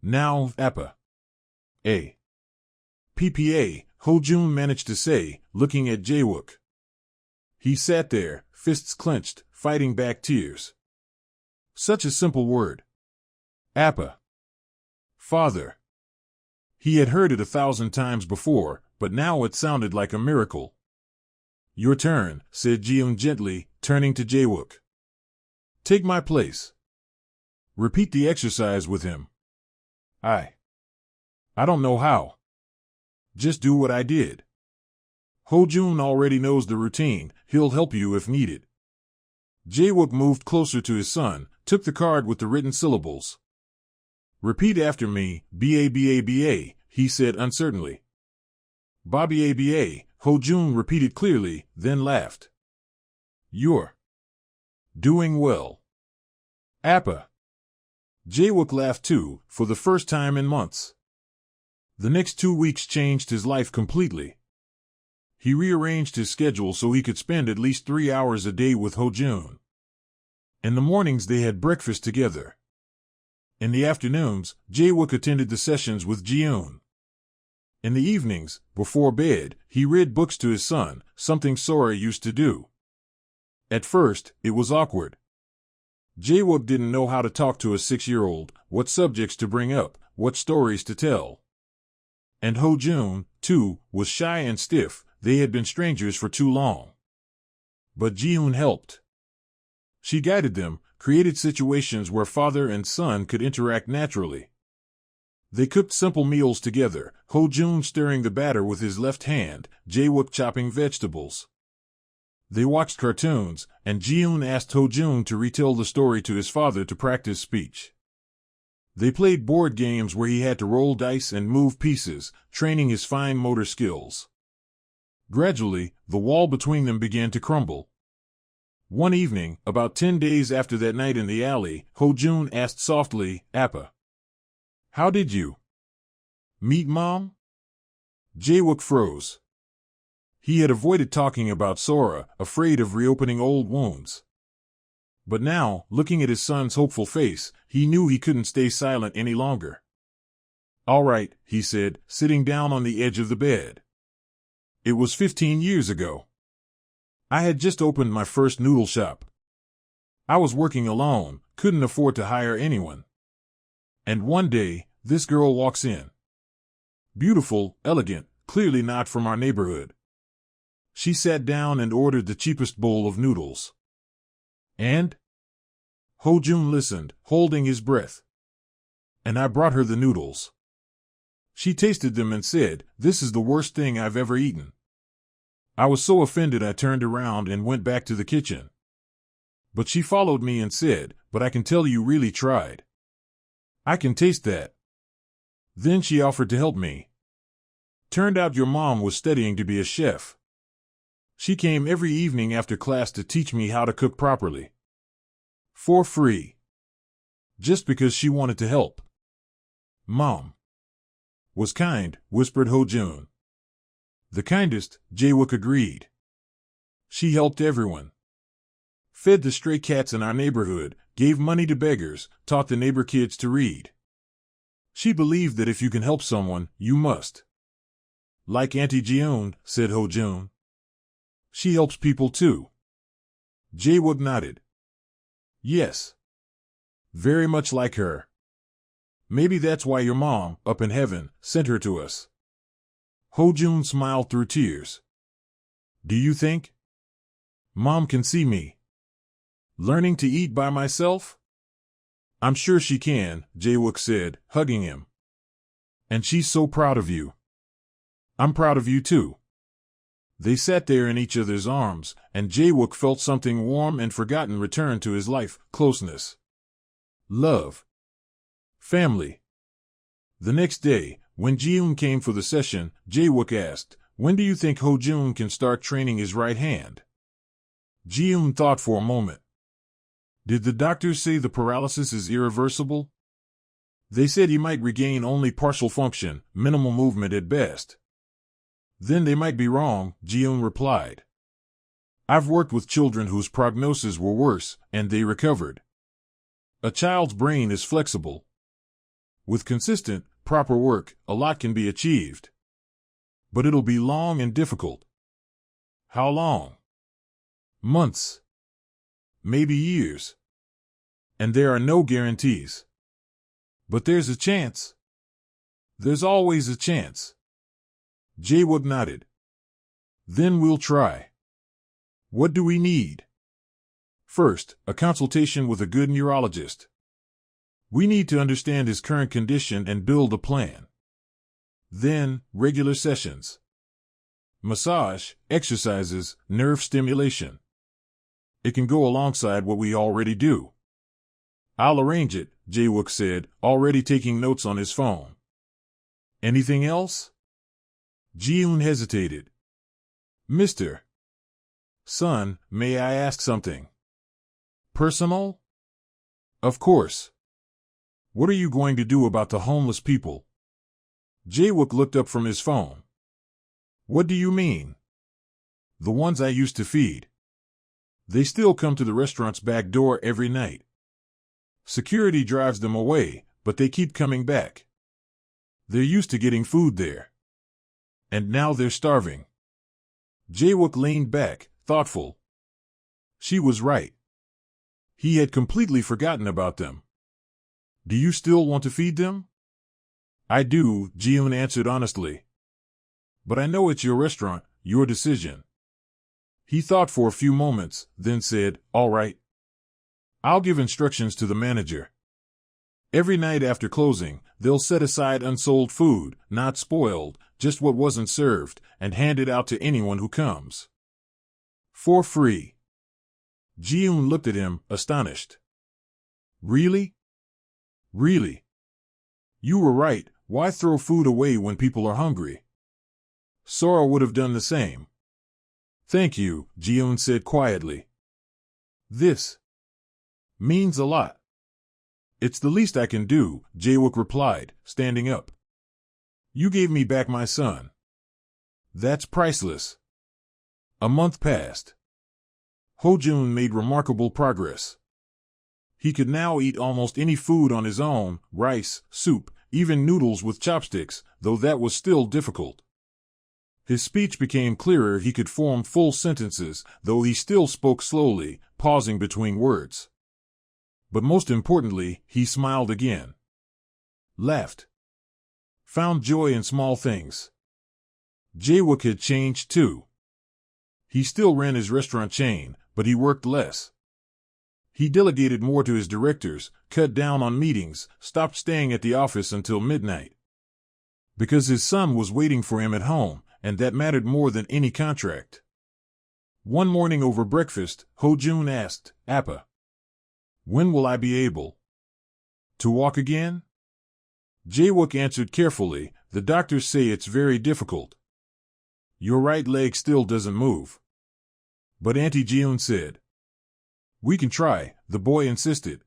Now, appa." "A." "PPA," Ho-jun managed to say, looking at Jae-wook. He sat there, fists clenched, fighting back tears. Such a simple word. Appa. Father. He had heard it 1,000 times before, but now it sounded like a miracle. "Your turn," said Ji-eun gently, turning to Jae-wook. "Take my place. Repeat the exercise with him." I don't know how. Just do what I did. Ho-jun already knows the routine, he'll help you if needed." Jae-wook moved closer to his son, took the card with the written syllables. "Repeat after me, ba-ba-ba," he said uncertainly. "Ba-ba-ba," Ho-jun repeated clearly, then laughed. "You're doing well. Appa." Jae-wook laughed too, for the first time in months. The next 2 weeks changed his life completely. He rearranged his schedule so he could spend at least 3 hours a day with Ho-jun. In the mornings they had breakfast together. In the afternoons, Jae-wook attended the sessions with Ji-eun. In the evenings, before bed, he read books to his son, something Sora used to do. At first, it was awkward. Jae-wook didn't know how to talk to a 6-year-old, what subjects to bring up, what stories to tell. And Ho-jun, too, was shy and stiff. They had been strangers for too long. But Ji-eun helped. She guided them, created situations where father and son could interact naturally. They cooked simple meals together, Ho-jun stirring the batter with his left hand, Jae-wook chopping vegetables. They watched cartoons, and Ji-eun asked Ho-jun to retell the story to his father to practice speech. They played board games where he had to roll dice and move pieces, training his fine motor skills. Gradually, the wall between them began to crumble. One evening, about 10 days after that night in the alley, Ho-jun asked softly, "Appa, how did you meet Mom?" Jae-wook froze. He had avoided talking about Sora, afraid of reopening old wounds. But now, looking at his son's hopeful face, he knew he couldn't stay silent any longer. "All right," he said, sitting down on the edge of the bed. "It was 15 years ago. I had just opened my first noodle shop. I was working alone, couldn't afford to hire anyone. And one day, this girl walks in. Beautiful, elegant, clearly not from our neighborhood. She sat down and ordered the cheapest bowl of noodles. And?" Ho-jun listened, holding his breath. and I brought her the noodles. She tasted them and said, "This is the worst thing I've ever eaten." I was so offended I turned around and went back to the kitchen. But she followed me and said, "But I can tell you really tried. I can taste that." Then she offered to help me. Turned out your mom was studying to be a chef. She came every evening after class to teach me how to cook properly. For free. Just because she wanted to help. Mom was kind, whispered Ho-jun. The kindest, Jae-wook agreed. She helped everyone. Fed the stray cats in our neighborhood, gave money to beggars, taught the neighbor kids to read. She believed that if you can help someone, you must. Like Auntie Jeon, said Ho-jun. She helps people too. Jae-wook nodded. Yes. Very much like her. Maybe that's why your mom, up in heaven, sent her to us. Ho-jun smiled through tears. Do you think? Mom can see me learning to eat by myself? I'm sure she can, Jae-wook said, hugging him. And she's so proud of you. I'm proud of you too. They sat there in each other's arms, and Jae-wook felt something warm and forgotten return to his life, closeness. Love. Family. The next day, when Ji-eun came for the session, Jae-wook asked, "When do you think Ho-jun can start training his right hand?" Ji-eun thought for a moment. Did the doctors say the paralysis is irreversible? They said he might regain only partial function, minimal movement at best. Then they might be wrong, Ji-eun replied. I've worked with children whose prognoses were worse, and they recovered. A child's brain is flexible. With consistent, proper work, a lot can be achieved. But it'll be long and difficult. How long? Months. Maybe years. And there are no guarantees. But there's a chance. There's always a chance. Jae-wook nodded. Then we'll try. What do we need? First, a consultation with a good neurologist. We need to understand his current condition and build a plan. Then, regular sessions. Massage, exercises, nerve stimulation. It can go alongside what we already do. I'll arrange it, Jae-wook said, already taking notes on his phone. Anything else? Ji-eun hesitated. Mr. Son, may I ask something? Personal? Of course. What are you going to do about the homeless people? Jae-wook looked up from his phone. What do you mean? The ones I used to feed. They still come to the restaurant's back door every night. Security drives them away, but they keep coming back. They're used to getting food there. And now they're starving. Jae-wook leaned back, thoughtful. She was right. He had completely forgotten about them. Do you still want to feed them? I do, Ji-eun answered honestly. But I know it's your restaurant, your decision. He thought for a few moments, then said, all right. I'll give instructions to the manager. Every night after closing, they'll set aside unsold food, not spoiled, just what wasn't served, and hand it out to anyone who comes. For free. Ji-eun looked at him, astonished. Really? Really? You were right, why throw food away when people are hungry? Sora would have done the same. Thank you, Ji-eun said quietly. This means a lot. It's the least I can do, Jae-wook replied, standing up. You gave me back my son. That's priceless. A month passed. Ho-jun made remarkable progress. He could now eat almost any food on his own, rice, soup, even noodles with chopsticks, though that was still difficult. His speech became clearer, he could form full sentences, though he still spoke slowly, pausing between words. But most importantly, he smiled again. Laughed. Found joy in small things. Jae-wook had changed too. He still ran his restaurant chain, but he worked less. He delegated more to his directors, cut down on meetings, stopped staying at the office until midnight. Because his son was waiting for him at home, and that mattered more than any contract. One morning over breakfast, Ho-jun asked, "Appa, when will I be able to walk again?" Jae-wook answered carefully, "The doctors say it's very difficult. Your right leg still doesn't move." But Auntie Jiun said, "We can try," the boy insisted.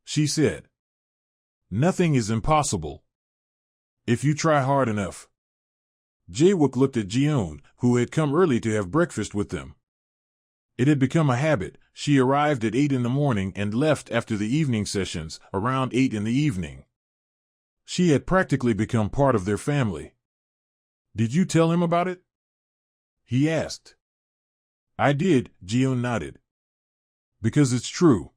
She said, "Nothing is impossible if you try hard enough." Jae-wook looked at Jiun, who had come early to have breakfast with them. It had become a habit. She arrived at 8 in the morning and left after the evening sessions, around 8 in the evening. She had practically become part of their family. "Did you tell him about it?" he asked. "I did," Jiun nodded. "Because it's true.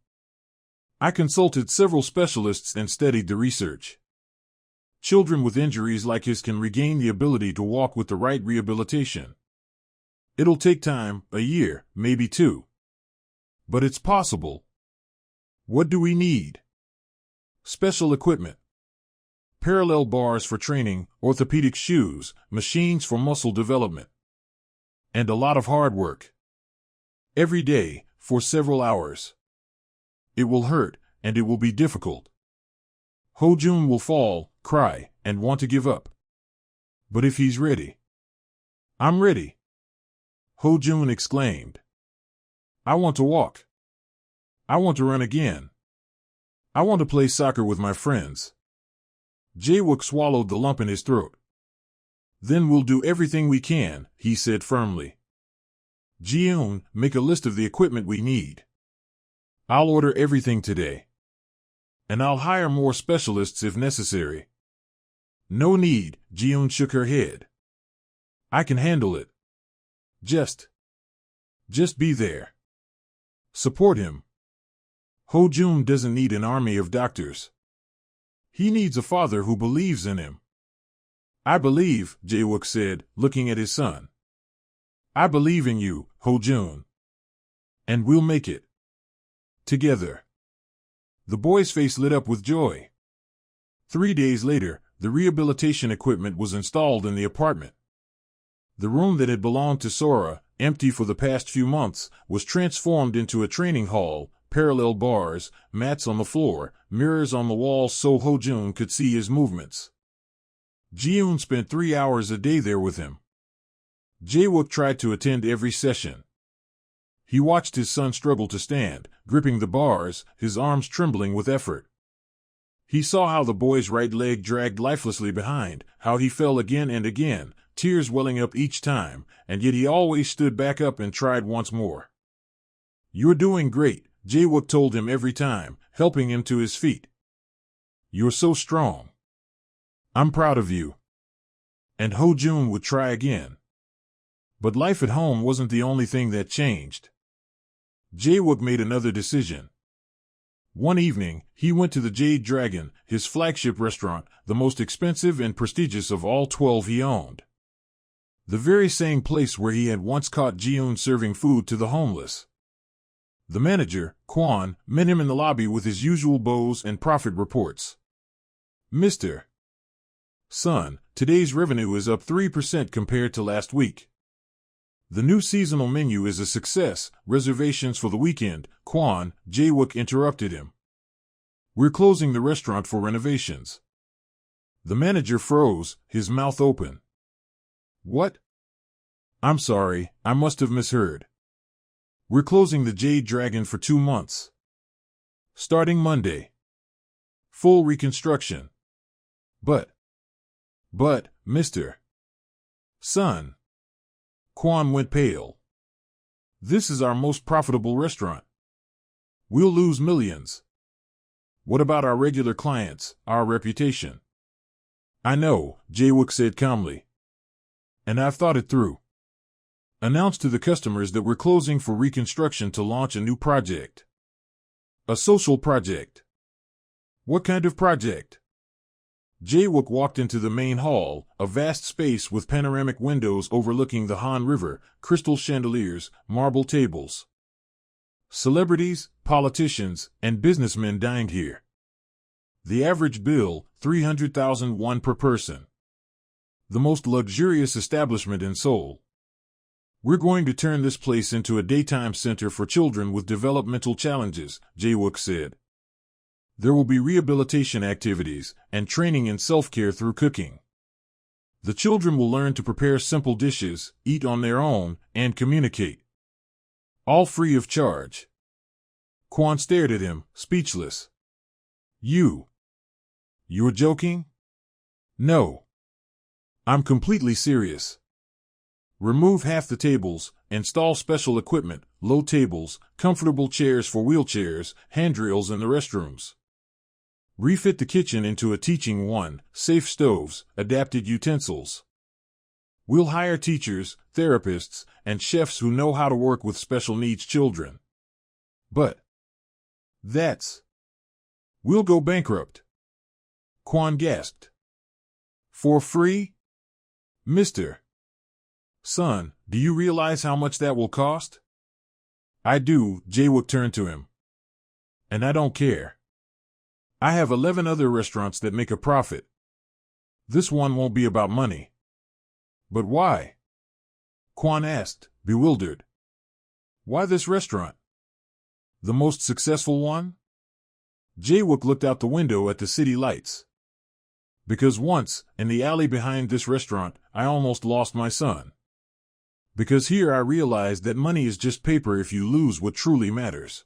I consulted several specialists and studied the research. Children with injuries like his can regain the ability to walk with the right rehabilitation. It'll take time, a year, maybe 2. But it's possible. What do we need? Special equipment. Parallel bars for training, orthopedic shoes, machines for muscle development. And a lot of hard work. Every day, for several hours. It will hurt, and it will be difficult. Ho-jun will fall, cry, and want to give up. But if he's ready..." "I'm ready," Ho-jun exclaimed. "I want to walk. I want to run again. I want to play soccer with my friends." Jae-wook swallowed the lump in his throat. "Then we'll do everything we can," he said firmly. "Jiun, make a list of the equipment we need. I'll order everything today. And I'll hire more specialists if necessary." "No need," Jiun shook her head. "I can handle it. Just be there. Support him. Ho-jun doesn't need an army of doctors. He needs a father who believes in him." "I believe," Jae-wook said, looking at his son. "I believe in you, Ho-jun. And we'll make it. Together." The boy's face lit up with joy. 3 days later, the rehabilitation equipment was installed in the apartment. The room that had belonged to Sora, empty for the past few months, was transformed into a training hall, parallel bars, mats on the floor, mirrors on the walls so Ho-jun could see his movements. Jiun spent 3 hours a day there with him. Jae-wook tried to attend every session. He watched his son struggle to stand, gripping the bars, his arms trembling with effort. He saw how the boy's right leg dragged lifelessly behind, how he fell again and again, tears welling up each time, and yet he always stood back up and tried once more. "You're doing great," Jae-wook told him every time, helping him to his feet. "You're so strong. I'm proud of you." And Ho-jun would try again. But life at home wasn't the only thing that changed. Jae-wook made another decision. One evening, he went to the Jade Dragon, his flagship restaurant, the most expensive and prestigious of all 12 he owned. The very same place where he had once caught Jiun serving food to the homeless. The manager, Kwon, met him in the lobby with his usual bows and profit reports. "Mr. Son, today's revenue is up 3% compared to last week. The new seasonal menu is a success. Reservations for the weekend." Kwon, Jae-wook interrupted him. "We're closing the restaurant for renovations." The manager froze, his mouth open. "What? I'm sorry, I must have misheard. We're closing the Jade Dragon for 2 months. Starting Monday. Full reconstruction." But, Mr. Son." Kwon went pale. "This is our most profitable restaurant. We'll lose millions. What about our regular clients, our reputation?" "I know," Jae-wook said calmly. "And I've thought it through. Announce to the customers that we're closing for reconstruction to launch a new project. A social project." "What kind of project?" Jae-wook walked into the main hall, a vast space with panoramic windows overlooking the Han River, crystal chandeliers, marble tables. Celebrities, politicians, and businessmen dined here. The average bill, 300,000 won per person. The most luxurious establishment in Seoul. We're going to turn this place into a daytime center for children with developmental challenges, Jae-wook said. There will be rehabilitation activities and training in self-care through cooking. The children will learn to prepare simple dishes, eat on their own, and communicate. All free of charge. Kwon stared at him, speechless. You're joking? No. I'm completely serious. Remove half the tables, install special equipment, low tables, comfortable chairs for wheelchairs, handrails in the restrooms. Refit the kitchen into a teaching one, safe stoves, adapted utensils. We'll hire teachers, therapists, and chefs who know how to work with special needs children. But we'll go bankrupt. Kwon gasped. For free? Mr. Son, do you realize how much that will cost? I do, Jae-wook turned to him. And I don't care. I have 11 other restaurants that make a profit. This one won't be about money. But why? Kwon asked, bewildered. Why this restaurant? The most successful one? Jae-wook looked out the window at the city lights. Because once, in the alley behind this restaurant, I almost lost my son. Because here I realized that money is just paper if you lose what truly matters.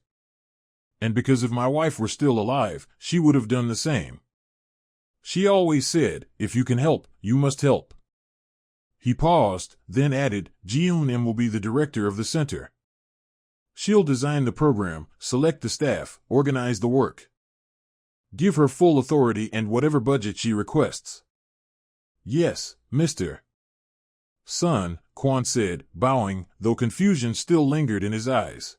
And because if my wife were still alive, she would have done the same. She always said, if you can help, you must help. He paused, then added, Ji-eun will be the director of the center. She'll design the program, select the staff, organize the work. Give her full authority and whatever budget she requests. Yes, Mr. Son, Kwon said, bowing, though confusion still lingered in his eyes.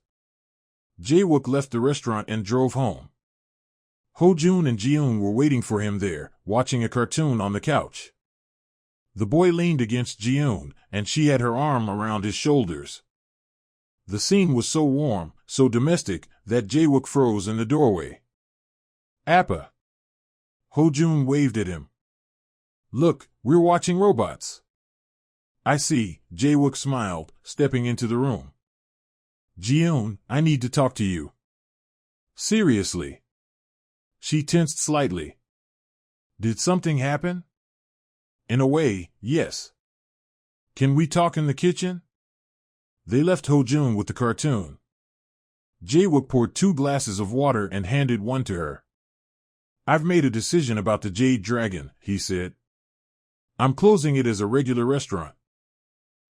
Jae-wook left the restaurant and drove home. Ho-jun and Ji-eun were waiting for him there, watching a cartoon on the couch. The boy leaned against Ji-eun, and she had her arm around his shoulders. The scene was so warm, so domestic, that Jae-wook froze in the doorway. Appa. Ho-jun waved at him. Look, we're watching robots. I see, Jae-wook smiled, stepping into the room. Ji-eun, I need to talk to you. Seriously. She tensed slightly. Did something happen? In a way, yes. Can we talk in the kitchen? They left Ho-jun with the cartoon. Jae-wook poured 2 glasses of water and handed one to her. I've made a decision about the Jade Dragon, he said. I'm closing it as a regular restaurant.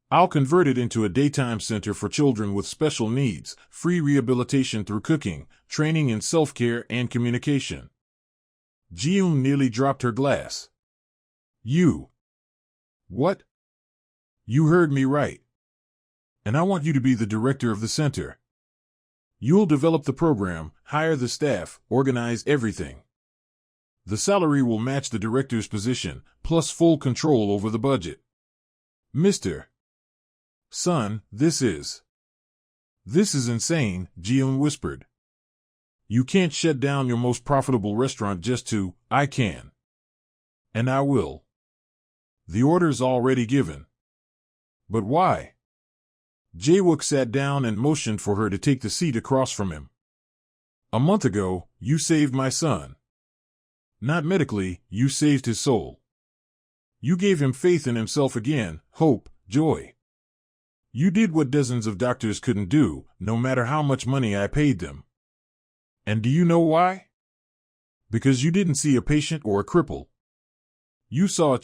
I'll convert it into a daytime center for children with special needs, free rehabilitation through cooking, training in self-care and communication. Ji-eun nearly dropped her glass. You. What? You heard me right. And I want you to be the director of the center. You'll develop the program, hire the staff, organize everything. The salary will match the director's position, plus full control over the budget. Mr. Son, this is insane, Ji-eun whispered. You can't shut down your most profitable restaurant just to, I can. And I will. The order's already given. But why? Jae-wook sat down and motioned for her to take the seat across from him. A month ago, you saved my son. Not medically, you saved his soul. You gave him faith in himself again, hope, joy. You did what dozens of doctors couldn't do, no matter how much money I paid them. And do you know why? Because you didn't see a patient or a cripple. You saw a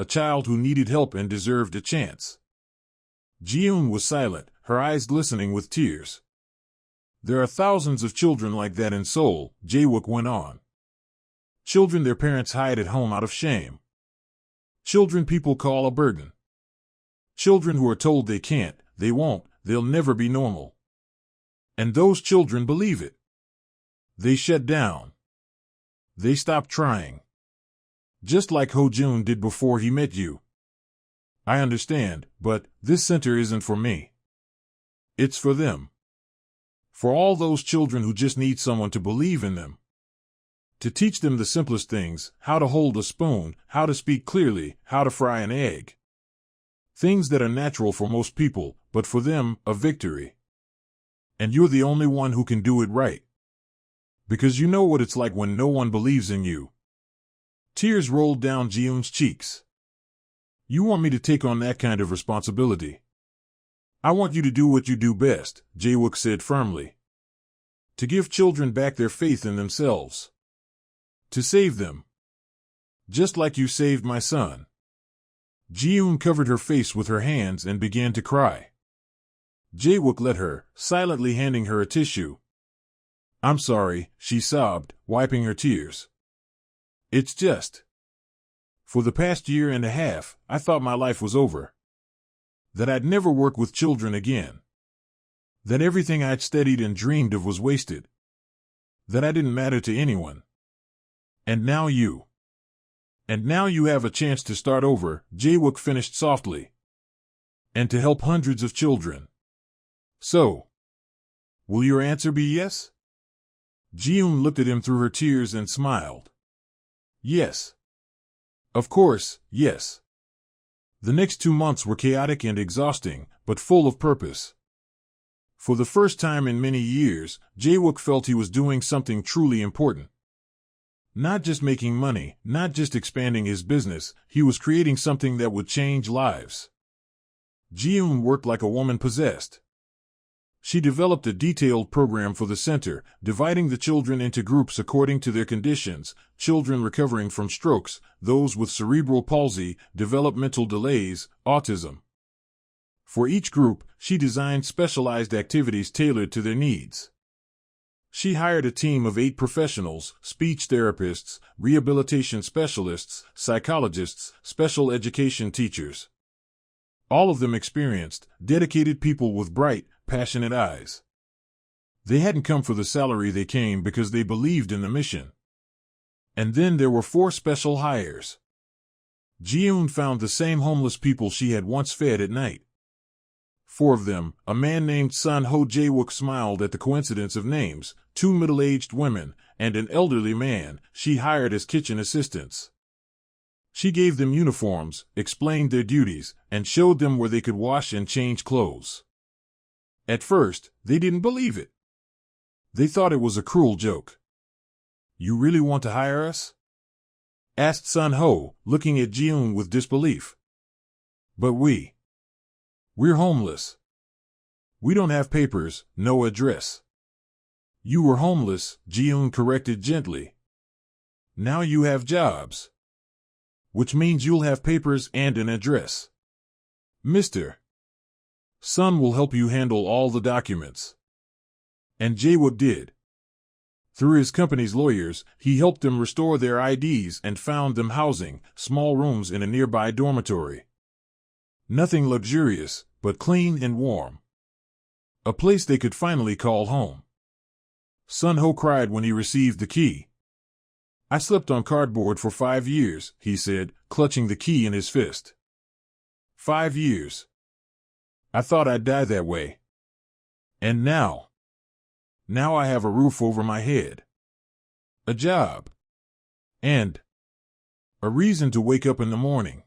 child who needed help and deserved a chance. Ji-eun was silent, her eyes glistening with tears. There are thousands of children like that in Seoul, Jae-wook went on. Children their parents hide at home out of shame. Children people call a burden. Children who are told they can't, they won't, they'll never be normal. And those children believe it. They shut down. They stop trying. Just like Ho-jun did before he met you. I understand, but this center isn't for me. It's for them. For all those children who just need someone to believe in them. To teach them the simplest things, how to hold a spoon, how to speak clearly, how to fry an egg. Things that are natural for most people, but for them, a victory. And you're the only one who can do it right. Because you know what it's like when no one believes in you. Tears rolled down Ji-Yoon's cheeks. You want me to take on that kind of responsibility? I want you to do what you do best, Jae-wook said firmly. To give children back their faith in themselves. To save them. Just like you saved my son. Ji-Yoon covered her face with her hands and began to cry. Jae-wook let her, silently handing her a tissue. I'm sorry, she sobbed, wiping her tears. It's just. For the past year and a half, I thought my life was over. That I'd never work with children again. That everything I'd studied and dreamed of was wasted. That I didn't matter to anyone. And now you. And now you have a chance to start over, Jae-wook finished softly. And to help hundreds of children. So. Will your answer be yes? Ji-Yoon looked at him through her tears and smiled. Yes. Of course, yes. The next 2 months were chaotic and exhausting, but full of purpose. For the first time in many years, Jae-wook felt he was doing something truly important. Not just making money, not just expanding his business, he was creating something that would change lives. Ji-Yoon worked like a woman possessed. She developed a detailed program for the center, dividing the children into groups according to their conditions: children recovering from strokes, those with cerebral palsy, developmental delays, autism. For each group, she designed specialized activities tailored to their needs. She hired a team of 8 professionals: speech therapists, rehabilitation specialists, psychologists, special education teachers. All of them experienced, dedicated people with bright, passionate eyes. They hadn't come for the salary, they came because they believed in the mission. And then there were 4 special hires. Ji-Yoon found the same homeless people she had once fed at night. 4 of them, a man named Sun-ho. Jae-wook smiled at the coincidence of names, 2 middle-aged women, and an elderly man, she hired as kitchen assistants. She gave them uniforms, explained their duties, and showed them where they could wash and change clothes. At first, they didn't believe it. They thought it was a cruel joke. You really want to hire us? Asked Sun-ho, looking at Ji-Yoon with disbelief. But we're homeless. We don't have papers, no address. You were homeless, Ji-Yoon corrected gently. Now you have jobs. Which means you'll have papers and an address. Mr. Sun will help you handle all the documents. And Jae-wook did. Through his company's lawyers, he helped them restore their IDs and found them housing, small rooms in a nearby dormitory. Nothing luxurious, but clean and warm. A place they could finally call home. Sun-ho cried when he received the key. I slept on cardboard for 5 years, he said, clutching the key in his fist. 5 years. I thought I'd die that way. And now I have a roof over my head. A job. And a reason to wake up in the morning.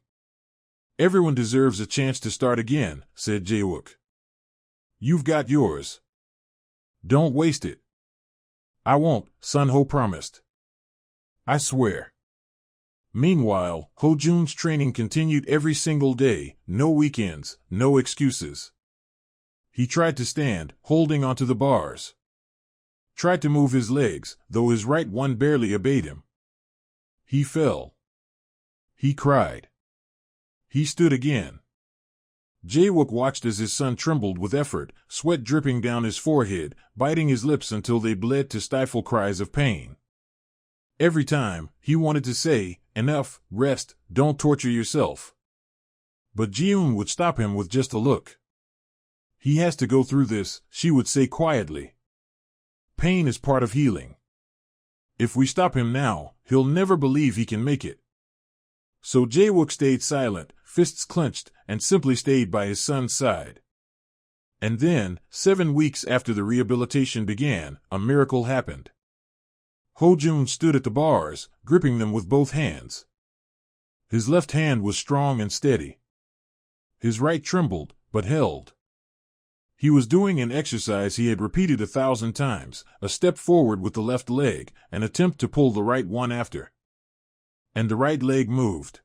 Everyone deserves a chance to start again, said Jae-wook. You've got yours. Don't waste it. I won't, Sun-ho promised. I swear. Meanwhile, Ho-jun's training continued every single day, no weekends, no excuses. He tried to stand, holding onto the bars. Tried to move his legs, though his right one barely obeyed him. He fell. He cried. He stood again. Jae-wook watched as his son trembled with effort, sweat dripping down his forehead, biting his lips until they bled to stifle cries of pain. Every time, he wanted to say, enough, rest, don't torture yourself. But Ji-Yoon would stop him with just a look. He has to go through this, she would say quietly. Pain is part of healing. If we stop him now, he'll never believe he can make it. So Jae-wook stayed silent, fists clenched, and simply stayed by his son's side. And then, 7 weeks after the rehabilitation began, a miracle happened. Ho-jun stood at the bars, gripping them with both hands. His left hand was strong and steady. His right trembled, but held. He was doing an exercise he had repeated 1,000 times, a step forward with the left leg, an attempt to pull the right one after. And the right leg moved.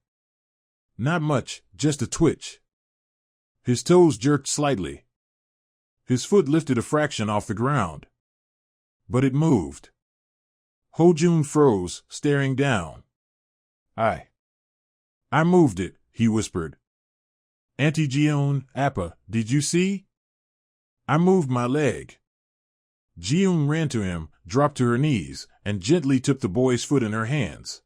Not much, just a twitch. His toes jerked slightly. His foot lifted a fraction off the ground. But it moved. Ho-jun froze, staring down. I moved it, he whispered. Auntie Ji-eun, Appa, did you see? I moved my leg. Ji-eun ran to him, dropped to her knees, and gently took the boy's foot in her hands.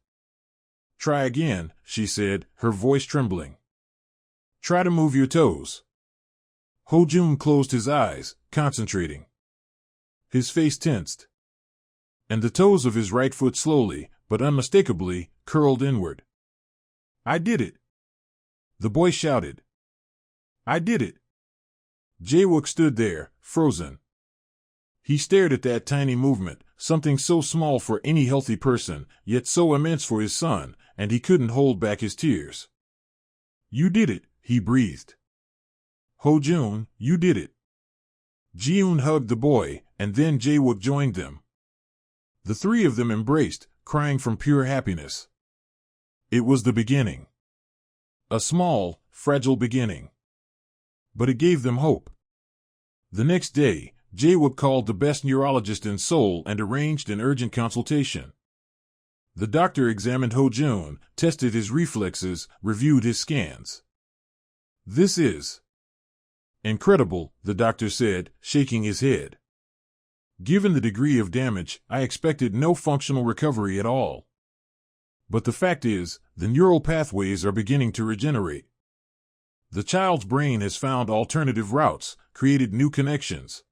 Try again, she said, her voice trembling. Try to move your toes. Ho-jun closed his eyes, concentrating. His face tensed. And the toes of his right foot slowly, but unmistakably, curled inward. I did it. The boy shouted. I did it. Jae-wook stood there, frozen. He stared at that tiny movement, something so small for any healthy person, yet so immense for his son, and he couldn't hold back his tears. You did it, he breathed. Ho-jun, you did it. Ji-eun hugged the boy, and then Jae-wook joined them. The three of them embraced, crying from pure happiness. It was the beginning. A small, fragile beginning. But it gave them hope. The next day, Jae-wook called the best neurologist in Seoul and arranged an urgent consultation. The doctor examined Ho-jun, tested his reflexes, reviewed his scans. This is incredible, the doctor said, shaking his head. Given the degree of damage, I expected no functional recovery at all. But the fact is, the neural pathways are beginning to regenerate. The child's brain has found alternative routes, created new connections.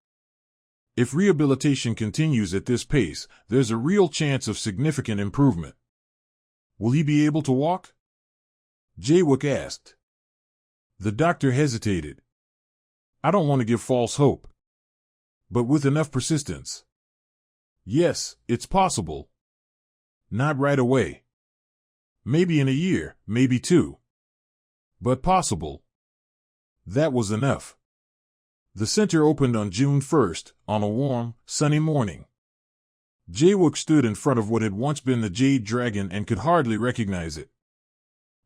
If rehabilitation continues at this pace, there's a real chance of significant improvement. Will he be able to walk? Jae-wook asked. The doctor hesitated. I don't want to give false hope. But with enough persistence. Yes, it's possible. Not right away. Maybe in a year, maybe 2. But possible. That was enough. The center opened on June 1st, on a warm, sunny morning. Jae-wook stood in front of what had once been the Jade Dragon and could hardly recognize it.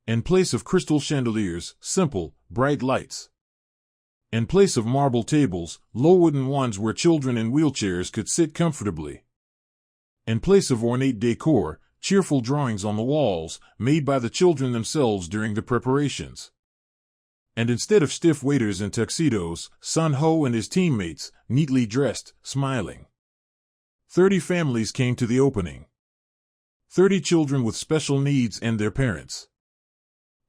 In place of crystal chandeliers, simple, bright lights. In place of marble tables, low wooden ones where children in wheelchairs could sit comfortably. In place of ornate decor, cheerful drawings on the walls, made by the children themselves during the preparations. And instead of stiff waiters in tuxedos, Sun Ho and his teammates, neatly dressed, smiling. 30 families came to the opening. 30 children with special needs and their parents.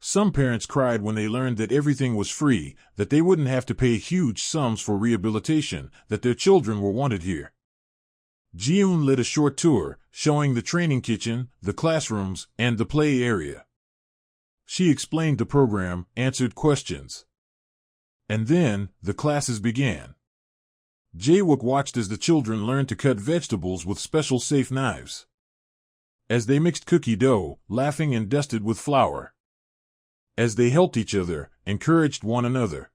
Some parents cried when they learned that everything was free, that they wouldn't have to pay huge sums for rehabilitation, that their children were wanted here. Ji-eun led a short tour, showing the training kitchen, the classrooms, and the play area. She explained the program, answered questions. And then, the classes began. Jae-wook watched as the children learned to cut vegetables with special safe knives. As they mixed cookie dough, laughing and dusted with flour. As they helped each other, encouraged one another.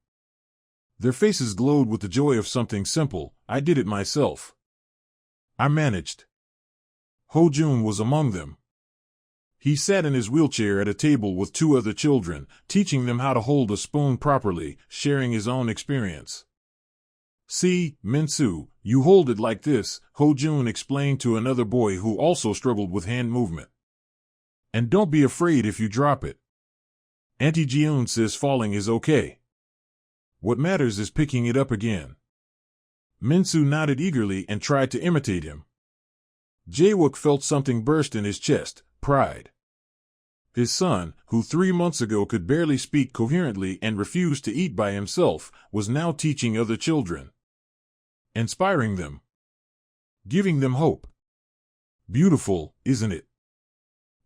Their faces glowed with the joy of something simple. I did it myself. I managed. Ho-jun was among them. He sat in his wheelchair at a table with 2 other children, teaching them how to hold a spoon properly, sharing his own experience. See, Min-soo, you hold it like this, Ho-jun explained to another boy who also struggled with hand movement. And don't be afraid if you drop it. Auntie Ji-eun says falling is okay. What matters is picking it up again. Min-soo nodded eagerly and tried to imitate him. Jae-wook felt something burst in his chest, pride. His son, who 3 months ago could barely speak coherently and refused to eat by himself, was now teaching other children. Inspiring them. Giving them hope. Beautiful, isn't it?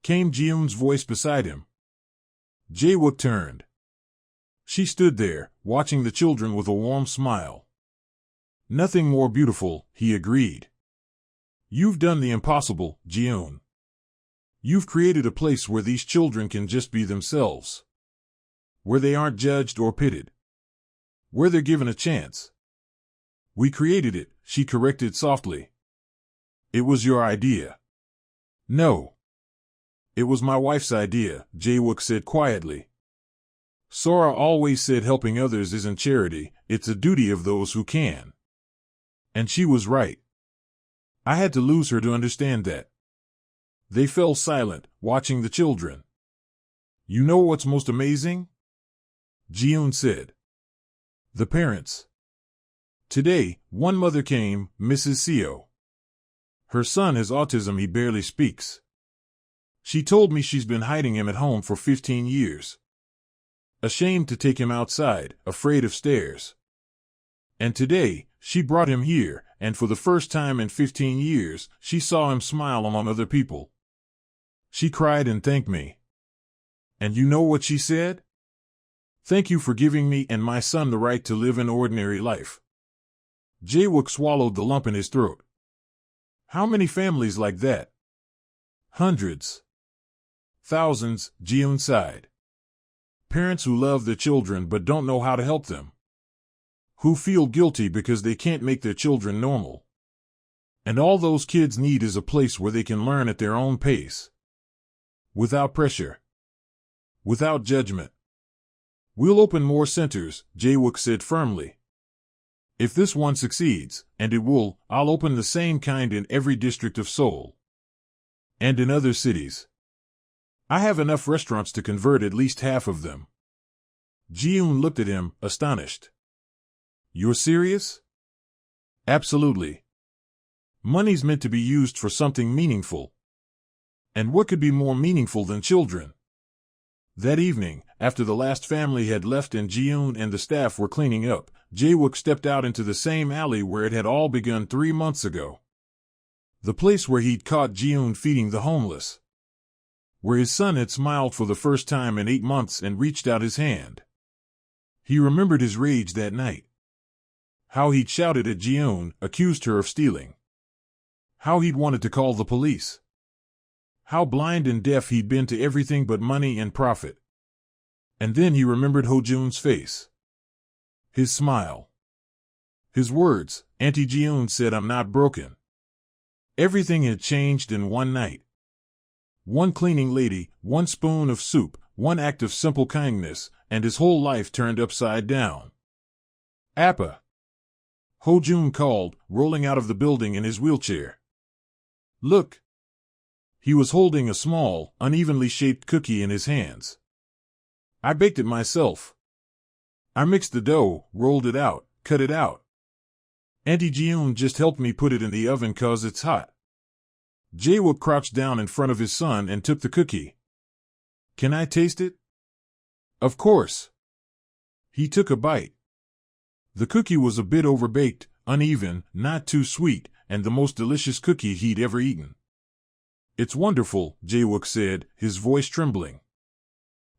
Came Ji-eun's voice beside him. Jae-wook turned. She stood there, watching the children with a warm smile. Nothing more beautiful, he agreed. You've done the impossible, Ji-yoon. You've created a place where these children can just be themselves. Where they aren't judged or pitted. Where they're given a chance. We created it, she corrected softly. It was your idea. No. It was my wife's idea, Jae-wook said quietly. Sora always said helping others isn't charity, it's a duty of those who can. And she was right. I had to lose her to understand that. They fell silent, watching the children. You know what's most amazing? Ji-yoon said. The parents. Today, one mother came, Mrs. Seo. Her son has autism, he barely speaks. She told me she's been hiding him at home for 15 years. Ashamed to take him outside, afraid of stairs. And today, she brought him here, and for the first time in 15 years, she saw him smile among other people. She cried and thanked me. And you know what she said? Thank you for giving me and my son the right to live an ordinary life. Jae-wook swallowed the lump in his throat. How many families like that? Hundreds. Thousands, Ji-yoon sighed. Parents who love their children but don't know how to help them. Who feel guilty because they can't make their children normal. And all those kids need is a place where they can learn at their own pace. Without pressure. Without judgment. We'll open more centers, Jae-wook said firmly. If this one succeeds, and it will, I'll open the same kind in every district of Seoul. And in other cities. I have enough restaurants to convert at least half of them. Ji-yoon looked at him, astonished. You're serious? Absolutely. Money's meant to be used for something meaningful. And what could be more meaningful than children? That evening, after the last family had left and Ji-yoon and the staff were cleaning up, Jae-wook stepped out into the same alley where it had all begun 3 months ago. The place where he'd caught Ji-yoon feeding the homeless. Where his son had smiled for the first time in 8 months and reached out his hand. He remembered his rage that night. How he'd shouted at Ji-yoon, accused her of stealing. How he'd wanted to call the police. How blind and deaf he'd been to everything but money and profit. And then he remembered Ho-jun's face. His smile. His words, Auntie Ji-yoon said I'm not broken. Everything had changed in one night. One cleaning lady, one spoon of soup, one act of simple kindness, and his whole life turned upside down. Appa. Ho-jun called, rolling out of the building in his wheelchair. Look. He was holding a small, unevenly shaped cookie in his hands. I baked it myself. I mixed the dough, rolled it out, cut it out. Auntie Ji-yoon just helped me put it in the oven 'cause it's hot. Jae-wook crouched down in front of his son and took the cookie. Can I taste it? Of course. He took a bite. The cookie was a bit overbaked, uneven, not too sweet, and the most delicious cookie he'd ever eaten. It's wonderful, Jae-wook said, his voice trembling.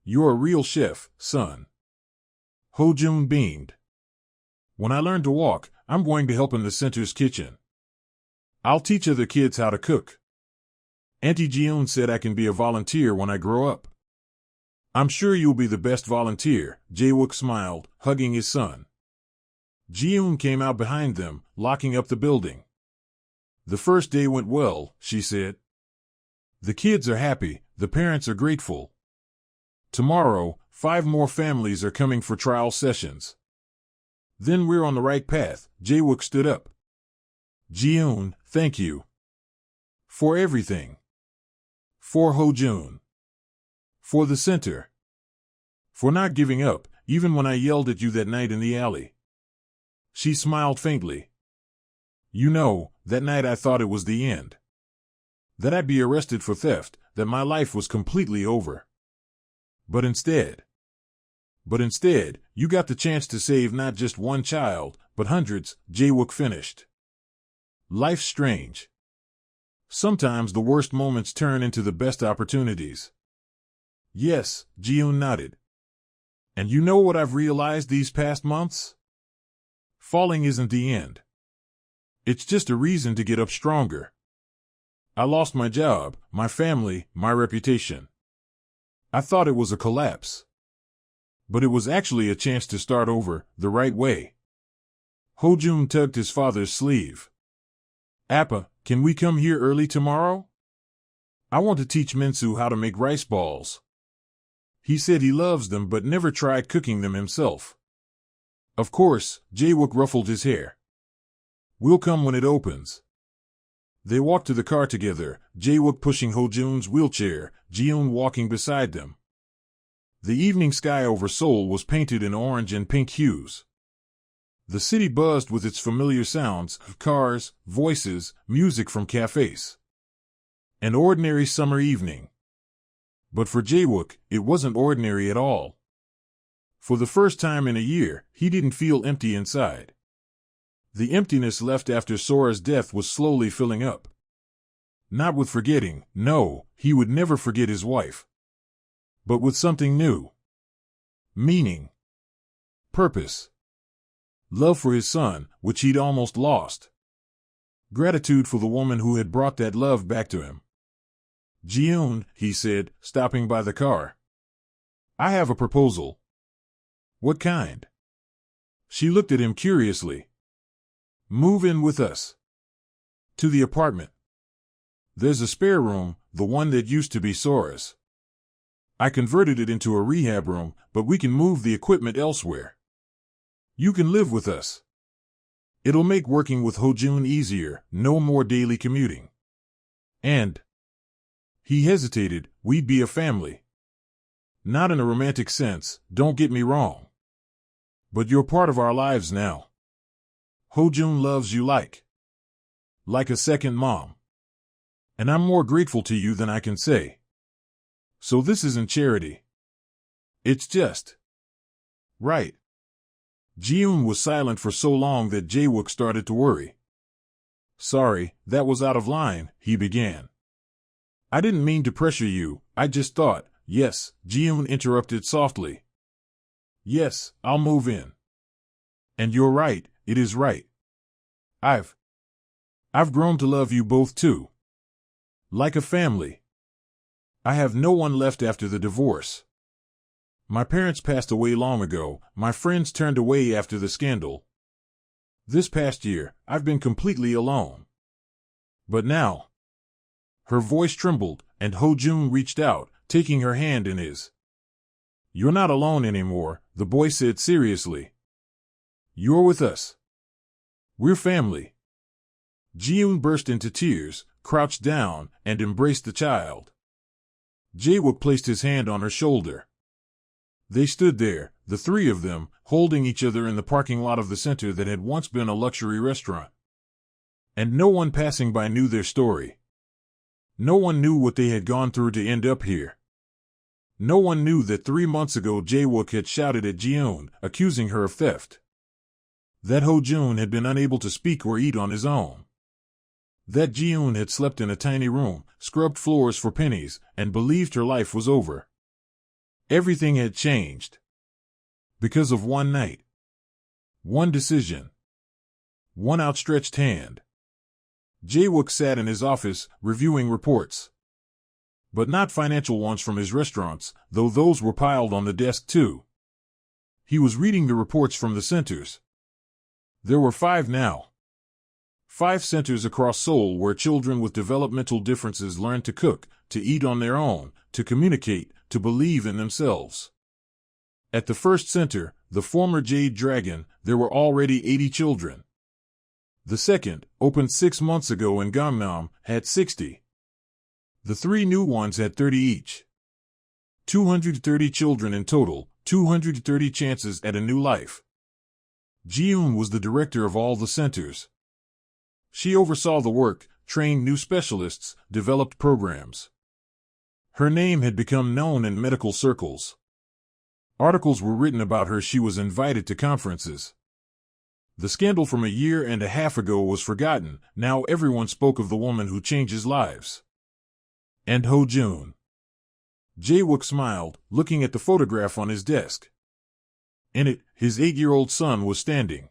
You're a real chef, son. Ho-jun beamed. When I learn to walk, I'm going to help in the center's kitchen. I'll teach other kids how to cook. Auntie Ji-yoon said I can be a volunteer when I grow up. I'm sure you'll be the best volunteer, Jae-wook smiled, hugging his son. Ji-yoon came out behind them, locking up the building. The first day went well, she said. The kids are happy, the parents are grateful. Tomorrow, 5 more families are coming for trial sessions. Then we're on the right path, Jae-wook stood up. Ji-yoon, thank you. For everything. For Ho-jun. For the center. For not giving up, even when I yelled at you that night in the alley. She smiled faintly. You know, that night I thought it was the end. That I'd be arrested for theft, that my life was completely over. But instead, you got the chance to save not just one child, but hundreds, Jae-wook finished. Life's strange. Sometimes the worst moments turn into the best opportunities. Yes, Ji-yoon nodded. And you know what I've realized these past months? Falling isn't the end. It's just a reason to get up stronger. I lost my job, my family, my reputation. I thought it was a collapse. But it was actually a chance to start over, the right way. Ho-jun tugged his father's sleeve. Appa, can we come here early tomorrow? I want to teach Minsu how to make rice balls. He said he loves them but never tried cooking them himself. Of course, Jae-wook ruffled his hair. We'll come when it opens. They walked to the car together, Jae-wook pushing Ho-jun's wheelchair, Ji-eun walking beside them. The evening sky over Seoul was painted in orange and pink hues. The city buzzed with its familiar sounds, cars, voices, music from cafes. An ordinary summer evening. But for Jae-wook, it wasn't ordinary at all. For the first time in a year, he didn't feel empty inside. The emptiness left after Sora's death was slowly filling up. Not with forgetting, no, he would never forget his wife. But with something new. Meaning. Purpose. Love for his son, which he'd almost lost. Gratitude for the woman who had brought that love back to him. Ji-eun, he said, stopping by the car. I have a proposal. What kind? She looked at him curiously. Move in with us. To the apartment. There's a spare room, the one that used to be Sora's. I converted it into a rehab room, but we can move the equipment elsewhere. You can live with us. It'll make working with Ho-jun easier, no more daily commuting. And, he hesitated, we'd be a family. Not in a romantic sense, don't get me wrong. But you're part of our lives now. Ho-jun loves you like a second mom. And I'm more grateful to you than I can say. So this isn't charity. It's just right. Ji-eun was silent for so long that Jae-wook started to worry. Sorry, that was out of line, he began. I didn't mean to pressure you, I just thought, yes, Ji-eun interrupted softly. Yes, I'll move in. And you're right, it is right. I've grown to love you both too. Like a family. I have no one left after the divorce. My parents passed away long ago, my friends turned away after the scandal. This past year, I've been completely alone. But now. Her voice trembled, and Ho-jun reached out, taking her hand in his. You're not alone anymore, the boy said seriously. You're with us. We're family. Ji-eun burst into tears, crouched down, and embraced the child. Jae-wook placed his hand on her shoulder. They stood there, the three of them, holding each other in the parking lot of the center that had once been a luxury restaurant. And no one passing by knew their story. No one knew what they had gone through to end up here. No one knew that 3 months ago Jae-wook had shouted at Ji-eun, accusing her of theft. That Ho-jun had been unable to speak or eat on his own. That Ji-eun had slept in a tiny room, scrubbed floors for pennies, and believed her life was over. Everything had changed. Because of one night. One decision. One outstretched hand. Jae-wook sat in his office, reviewing reports. But not financial ones from his restaurants, though those were piled on the desk too. He was reading the reports from the centers. There were 5 now. 5 centers across Seoul where children with developmental differences learn to cook, to eat on their own, to communicate, to believe in themselves. At the first center, the former Jade Dragon, there were already 80 children. The second, opened 6 months ago in Gangnam, had 60. The 3 new ones had 30 each. 230 children in total, 230 chances at a new life. Ji-eun was the director of all the centers. She oversaw the work, trained new specialists, developed programs. Her name had become known in medical circles. Articles were written about her. She was invited to conferences. The scandal from a year and a half ago was forgotten. Now everyone spoke of the woman who changes lives. And Ho-jun. Jae-wook smiled, looking at the photograph on his desk. In it, his 8-year-old son was standing.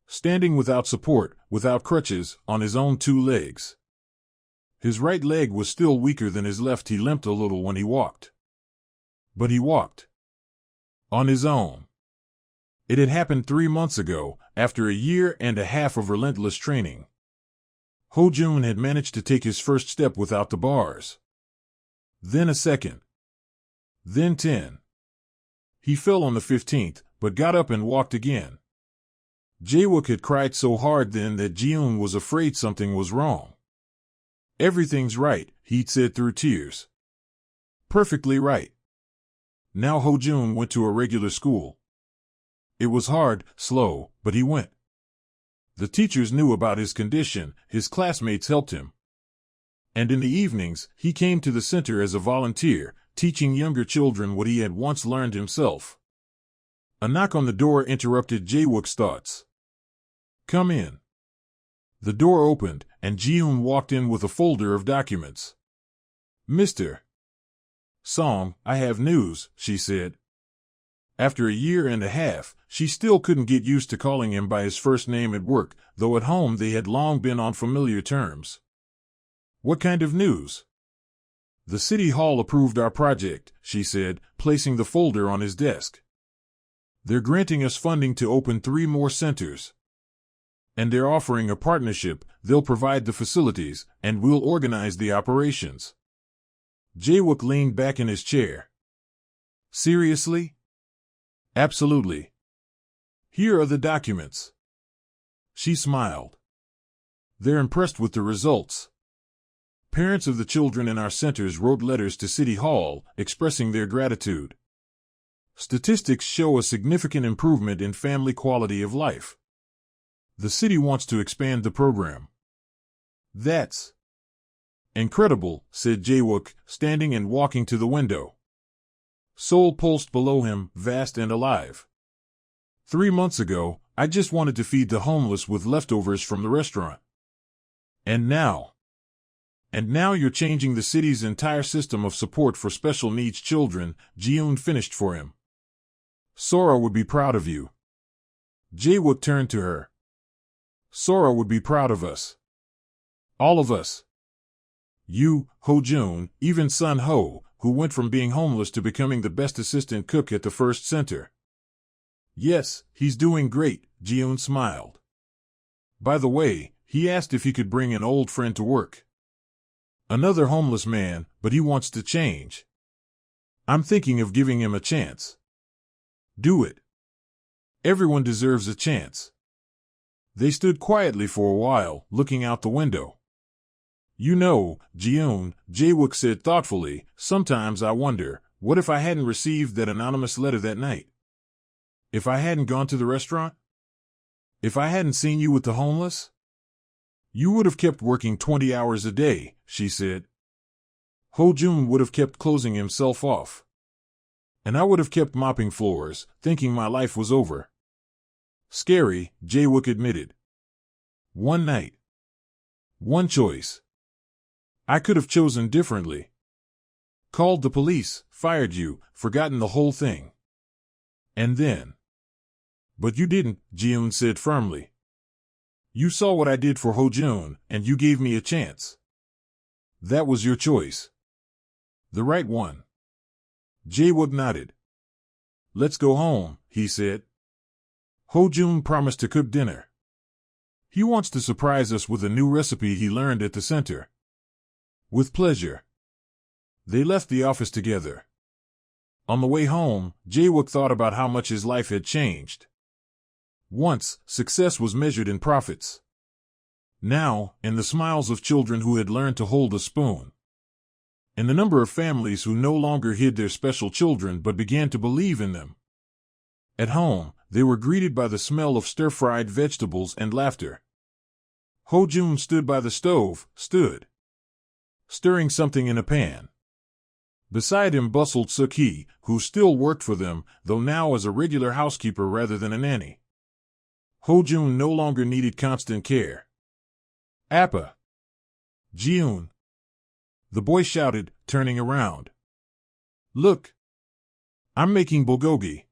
standing without support, without crutches, on his own two legs. His right leg was still weaker than his left. He limped a little when he walked. But he walked. On his own. It had happened 3 months ago, after a year and a half of relentless training. Ho-jun had managed to take his first step without the bars. Then a second. Then 10. He fell on the 15th, but got up and walked again. Jae-wook had cried so hard then that Ji-eun was afraid something was wrong. Everything's right, he'd said through tears. Perfectly right. Now Ho-jun went to a regular school. It was hard, slow, but he went. The teachers knew about his condition, his classmates helped him. And in the evenings, he came to the center as a volunteer, teaching younger children what he had once learned himself. A knock on the door interrupted Jae-wook's thoughts. Come in. The door opened, and Ji-eun walked in with a folder of documents. Mr. Song, I have news, she said. After a year and a half, she still couldn't get used to calling him by his first name at work, though at home they had long been on familiar terms. What kind of news? The city hall approved our project, she said, placing the folder on his desk. They're granting us funding to open 3 more centers. And they're offering a partnership. They'll provide the facilities, and we'll organize the operations. Jae-wook leaned back in his chair. Seriously? Absolutely. Here are the documents. She smiled. They're impressed with the results. Parents of the children in our centers wrote letters to City Hall, expressing their gratitude. Statistics show a significant improvement in family quality of life. The city wants to expand the program. That's incredible, said Jae-wook, standing and walking to the window. Seoul pulsed below him, vast and alive. 3 months ago, I just wanted to feed the homeless with leftovers from the restaurant. And now you're changing the city's entire system of support for special needs children, Ji-eun finished for him. Sora would be proud of you. Jae-wook turned to her. Sora would be proud of us. All of us. You, Ho-jun, even Sun Ho, who went from being homeless to becoming the best assistant cook at the first center. Yes, he's doing great, Ji-eun smiled. By the way, he asked if he could bring an old friend to work. Another homeless man, but he wants to change. I'm thinking of giving him a chance. Do it. Everyone deserves a chance. They stood quietly for a while, looking out the window. You know, Ji-eun, Jae-wook said thoughtfully, sometimes I wonder, what if I hadn't received that anonymous letter that night? If I hadn't gone to the restaurant? If I hadn't seen you with the homeless? You would have kept working 20 hours a day, she said. Ho-jun would have kept closing himself off. And I would have kept mopping floors, thinking my life was over. Scary, Jae-wook admitted. One night. One choice. I could have chosen differently. Called the police, fired you, forgotten the whole thing. And then. But you didn't, Ji-eun said firmly. You saw what I did for Ho-jun, and you gave me a chance. That was your choice. The right one. Jae-wook nodded. Let's go home, he said. Ho-jun promised to cook dinner. He wants to surprise us with a new recipe he learned at the center. With pleasure. They left the office together. On the way home, Jae-wook thought about how much his life had changed. Once, success was measured in profits. Now, in the smiles of children who had learned to hold a spoon. In the number of families who no longer hid their special children but began to believe in them. At home, they were greeted by the smell of stir-fried vegetables and laughter. Ho-jun stood by the stove, stirring something in a pan. Beside him bustled Suk-hee, who still worked for them, though now as a regular housekeeper rather than a nanny. Ho-jun no longer needed constant care. Appa! Ji-eun! The boy shouted, turning around. Look! I'm making bulgogi.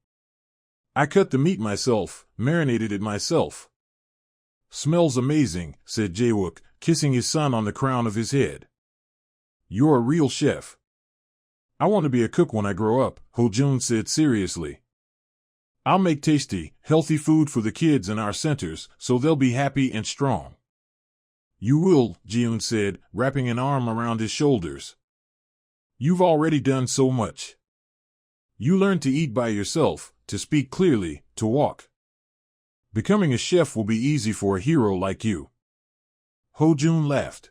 I cut the meat myself, marinated it myself. Smells amazing, said Jae-wook, kissing his son on the crown of his head. You're a real chef. I want to be a cook when I grow up, Ho-jun said seriously. I'll make tasty, healthy food for the kids in our centers so they'll be happy and strong. You will, Ji-yoon said, wrapping an arm around his shoulders. You've already done so much. You learned to eat by yourself, to speak clearly, to walk. Becoming a chef will be easy for a hero like you. Ho-jun laughed.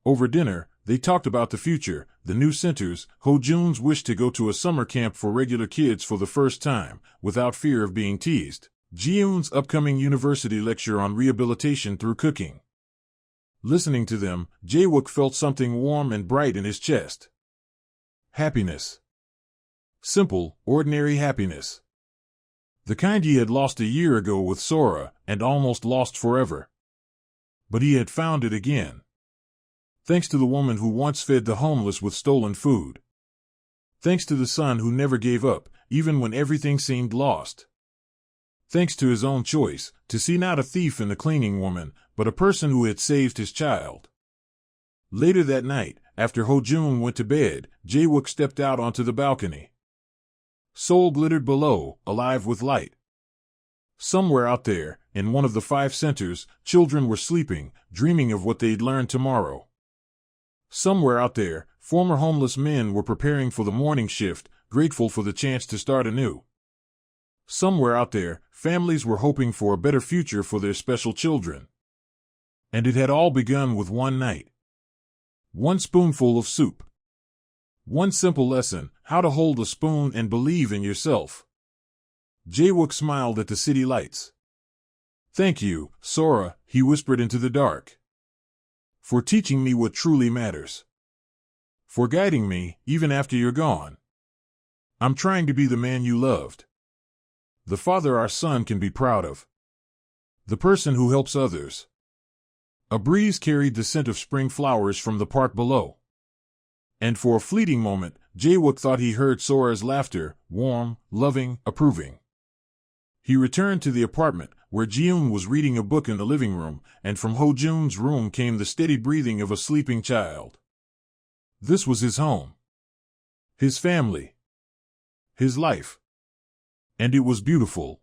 Over dinner, they talked about the future, the new centers, Ho-jun's wish to go to a summer camp for regular kids for the first time, without fear of being teased, Ji-yoon's upcoming university lecture on rehabilitation through cooking. Listening to them, Jae-wook felt something warm and bright in his chest. Happiness. Simple, ordinary happiness. The kind he had lost a year ago with Sora, and almost lost forever. But he had found it again. Thanks to the woman who once fed the homeless with stolen food. Thanks to the son who never gave up, even when everything seemed lost. Thanks to his own choice, to see not a thief in the cleaning woman, but a person who had saved his child. Later that night, after Ho-jun went to bed, Jae-wook stepped out onto the balcony. Seoul glittered below, alive with light. Somewhere out there, in one of the 5 centers, children were sleeping, dreaming of what they'd learn tomorrow. Somewhere out there, former homeless men were preparing for the morning shift, grateful for the chance to start anew. Somewhere out there, families were hoping for a better future for their special children. And it had all begun with one night. One spoonful of soup. One simple lesson, how to hold a spoon and believe in yourself. Jae-wook smiled at the city lights. Thank you, Sora, he whispered into the dark. For teaching me what truly matters. For guiding me, even after you're gone. I'm trying to be the man you loved. The father our son can be proud of. The person who helps others. A breeze carried the scent of spring flowers from the park below. And for a fleeting moment, Jae-wook thought he heard Sora's laughter, warm, loving, approving. He returned to the apartment, where Ji-yoon was reading a book in the living room, and from Ho-jun's room came the steady breathing of a sleeping child. This was his home. His family. His life. And it was beautiful.